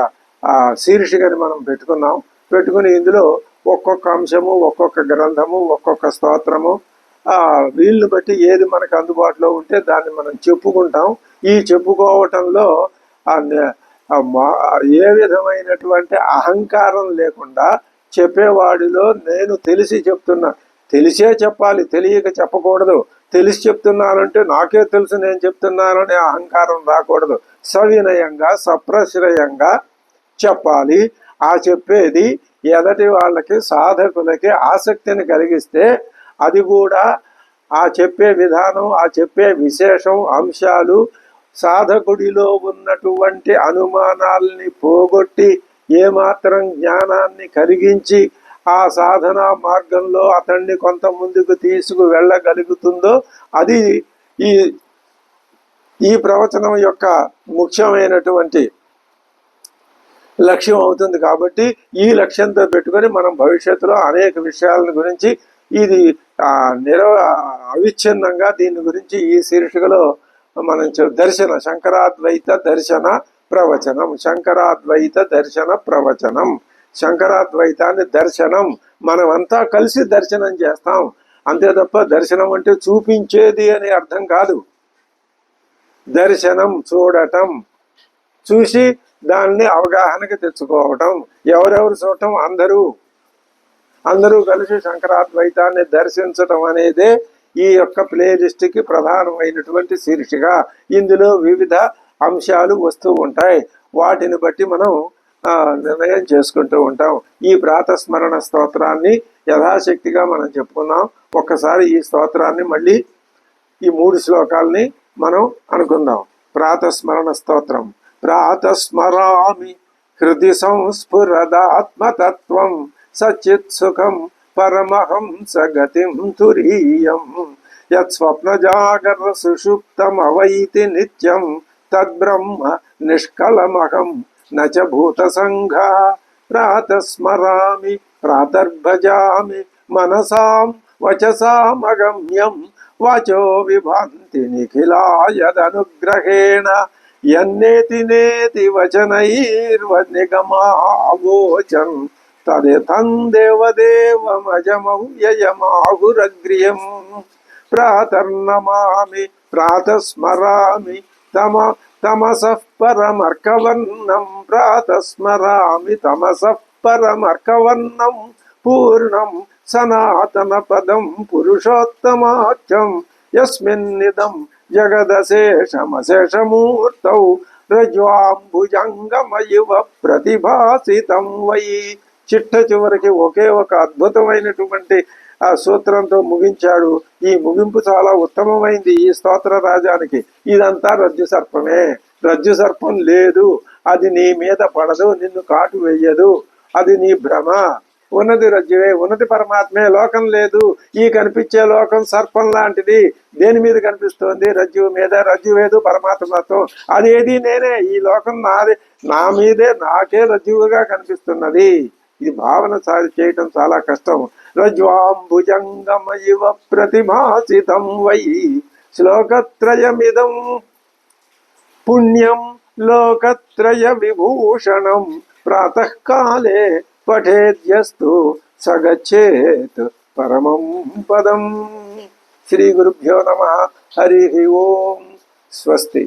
శీర్షికని మనం పెట్టుకుని ఇందులో ఒక్కొక్క అంశము, ఒక్కొక్క గ్రంథము, ఒక్కొక్క స్తోత్రము వీళ్ళని బట్టి ఏది మనకు అందుబాటులో ఉంటే దాన్ని మనం చెప్పుకుంటాం. ఈ చెప్పుకోవటంలో ఏ విధమైనటువంటి అహంకారం లేకుండా చెప్పేవాడిలో నేను తెలిసి చెప్తున్నా, తెలిసే చెప్పాలి, తెలియక చెప్పకూడదు. తెలిసి చెప్తున్నానంటే నాకే తెలుసు నేను చెప్తున్నాననే అహంకారం రాకూడదు. సవినయంగా సప్రశ్రయంగా చెప్పాలి. ఆ చెప్పేది ఎదటి వాళ్ళకి, సాధకులకి ఆసక్తిని కలిగిస్తే అది కూడా ఆ చెప్పే విధానం, ఆ చెప్పే విశేషం, అంశాలు సాధకుడిలో ఉన్నటువంటి అనుమానాల్ని పోగొట్టి ఏమాత్రం జ్ఞానాన్ని కలిగించి ఆ సాధనా మార్గంలో అతన్ని కొంత ముందుకు తీసుకు వెళ్ళగలుగుతుందో అది ఈ ప్రవచనం యొక్క ముఖ్యమైనటువంటి లక్ష్యం అవుతుంది. కాబట్టి ఈ లక్ష్యంతో పెట్టుకొని మనం భవిష్యత్తులో అనేక విషయాల గురించి ఇది అవిచ్ఛిన్నంగా దీని గురించి ఈ శీర్షికలో మనం దర్శన శంకరాద్వైత దర్శన ప్రవచనం, శంకరాద్వైత దర్శన ప్రవచనం శంకరాద్వైతాన్ని దర్శనం, మనమంతా కలిసి దర్శనం చేస్తాం. అంతే తప్ప దర్శనం అంటే చూపించేది అని అర్థం కాదు. దర్శనం చూడటం, చూసి దాన్ని అవగాహనకి తెచ్చుకోవటం. ఎవరెవరు చూడటం? అందరూ కలిసి శంకరాద్వైతాన్ని దర్శించటం అనేదే ఈ యొక్క ప్లేలిస్ట్కి ప్రధానమైనటువంటి శీర్షిక. ఇందులో వివిధ అంశాలు వస్తూ ఉంటాయి. వాటిని బట్టి మనం నిర్ణయం చేసుకుంటూ ఉంటాం. ఈ ప్రాతస్మరణ స్తోత్రాన్ని యథాశక్తిగా మనం చెప్పుకుందాం. ఒక్కసారి ఈ స్తోత్రాన్ని మళ్ళీ ఈ 3 శ్లోకాలని మనం అనుకుందాం. ప్రాతస్మరణ స్తోత్రం. ప్రాతస్మరామి హృది సంస్ఫురదాత్మతత్వం సచిత్ సుఖం పరమహంస గతిం తురీయం యత్స్వప్న జాగర సుషుప్తమవైతి నిత్యం తద్బ్రహ్మ నిష్కళమహం నచ భూత సంఘ. ప్రాతస్మరామి ప్రాతర్భజామి మనసాం వచసామగమ్యం వాచో విభాంతి నిఖిలాయదనుగ్రహేణ యన్నేతి నేతి వచనైర్వనిగమావోచన్ తదితం దేవదేవమజమవ్యయమాహురగ్ర్యం. ప్రాతర్నమామి ప్రాతస్మరామి తమసః పరమర్కవర్ణం. ప్రాతస్మరామి తమసః పరమర్కవర్ణం పూర్ణం సనాతన పదం పురుషోత్తమాఖ్యం యస్మిన్నిదం జగదశేషమశేషమూర్తౌ రజ్వాంబుజంగమయివ ప్రతిభాసితం వై. చిట్ట చివరికి ఒకే ఒక అద్భుతమైనటువంటి ఆ సూత్రంతో ముగించాడు. ఈ ముగింపు చాలా ఉత్తమమైంది ఈ స్తోత్ర రాజానికి. ఇదంతా రజ్జు సర్పమే. రజ్జు సర్పం లేదు, అది నీ మీద పడదు, నిన్ను కాటు వేయదు, అది నీ భ్రమ. ఉన్నది రజ్జువే, ఉన్నది పరమాత్మే. లోకం లేదు. ఈ కనిపించే లోకం సర్పం లాంటిది. దేని మీద కనిపిస్తోంది? రజ్జువు మీద. రజ్జు లేదు పరమాత్మతో. అదేది నేనే. ఈ లోకం నాదే, నా మీదే, నాకే రజ్జువుగా కనిపిస్తున్నది. ఈ భావన చేయటం చాలా కష్టం. రజ్వాంబుజంగమయివ ప్రతిభాసితం వై. శ్లోకత్రయమిదం పుణ్యం లోకత్రయ విభూషణం ప్రాతఃకాలే పఠేద్యస్తు సగచ్చేత్ పరమం పదం. శ్రీ గురుభ్యో నమః. హరి ఓం. స్వస్తి.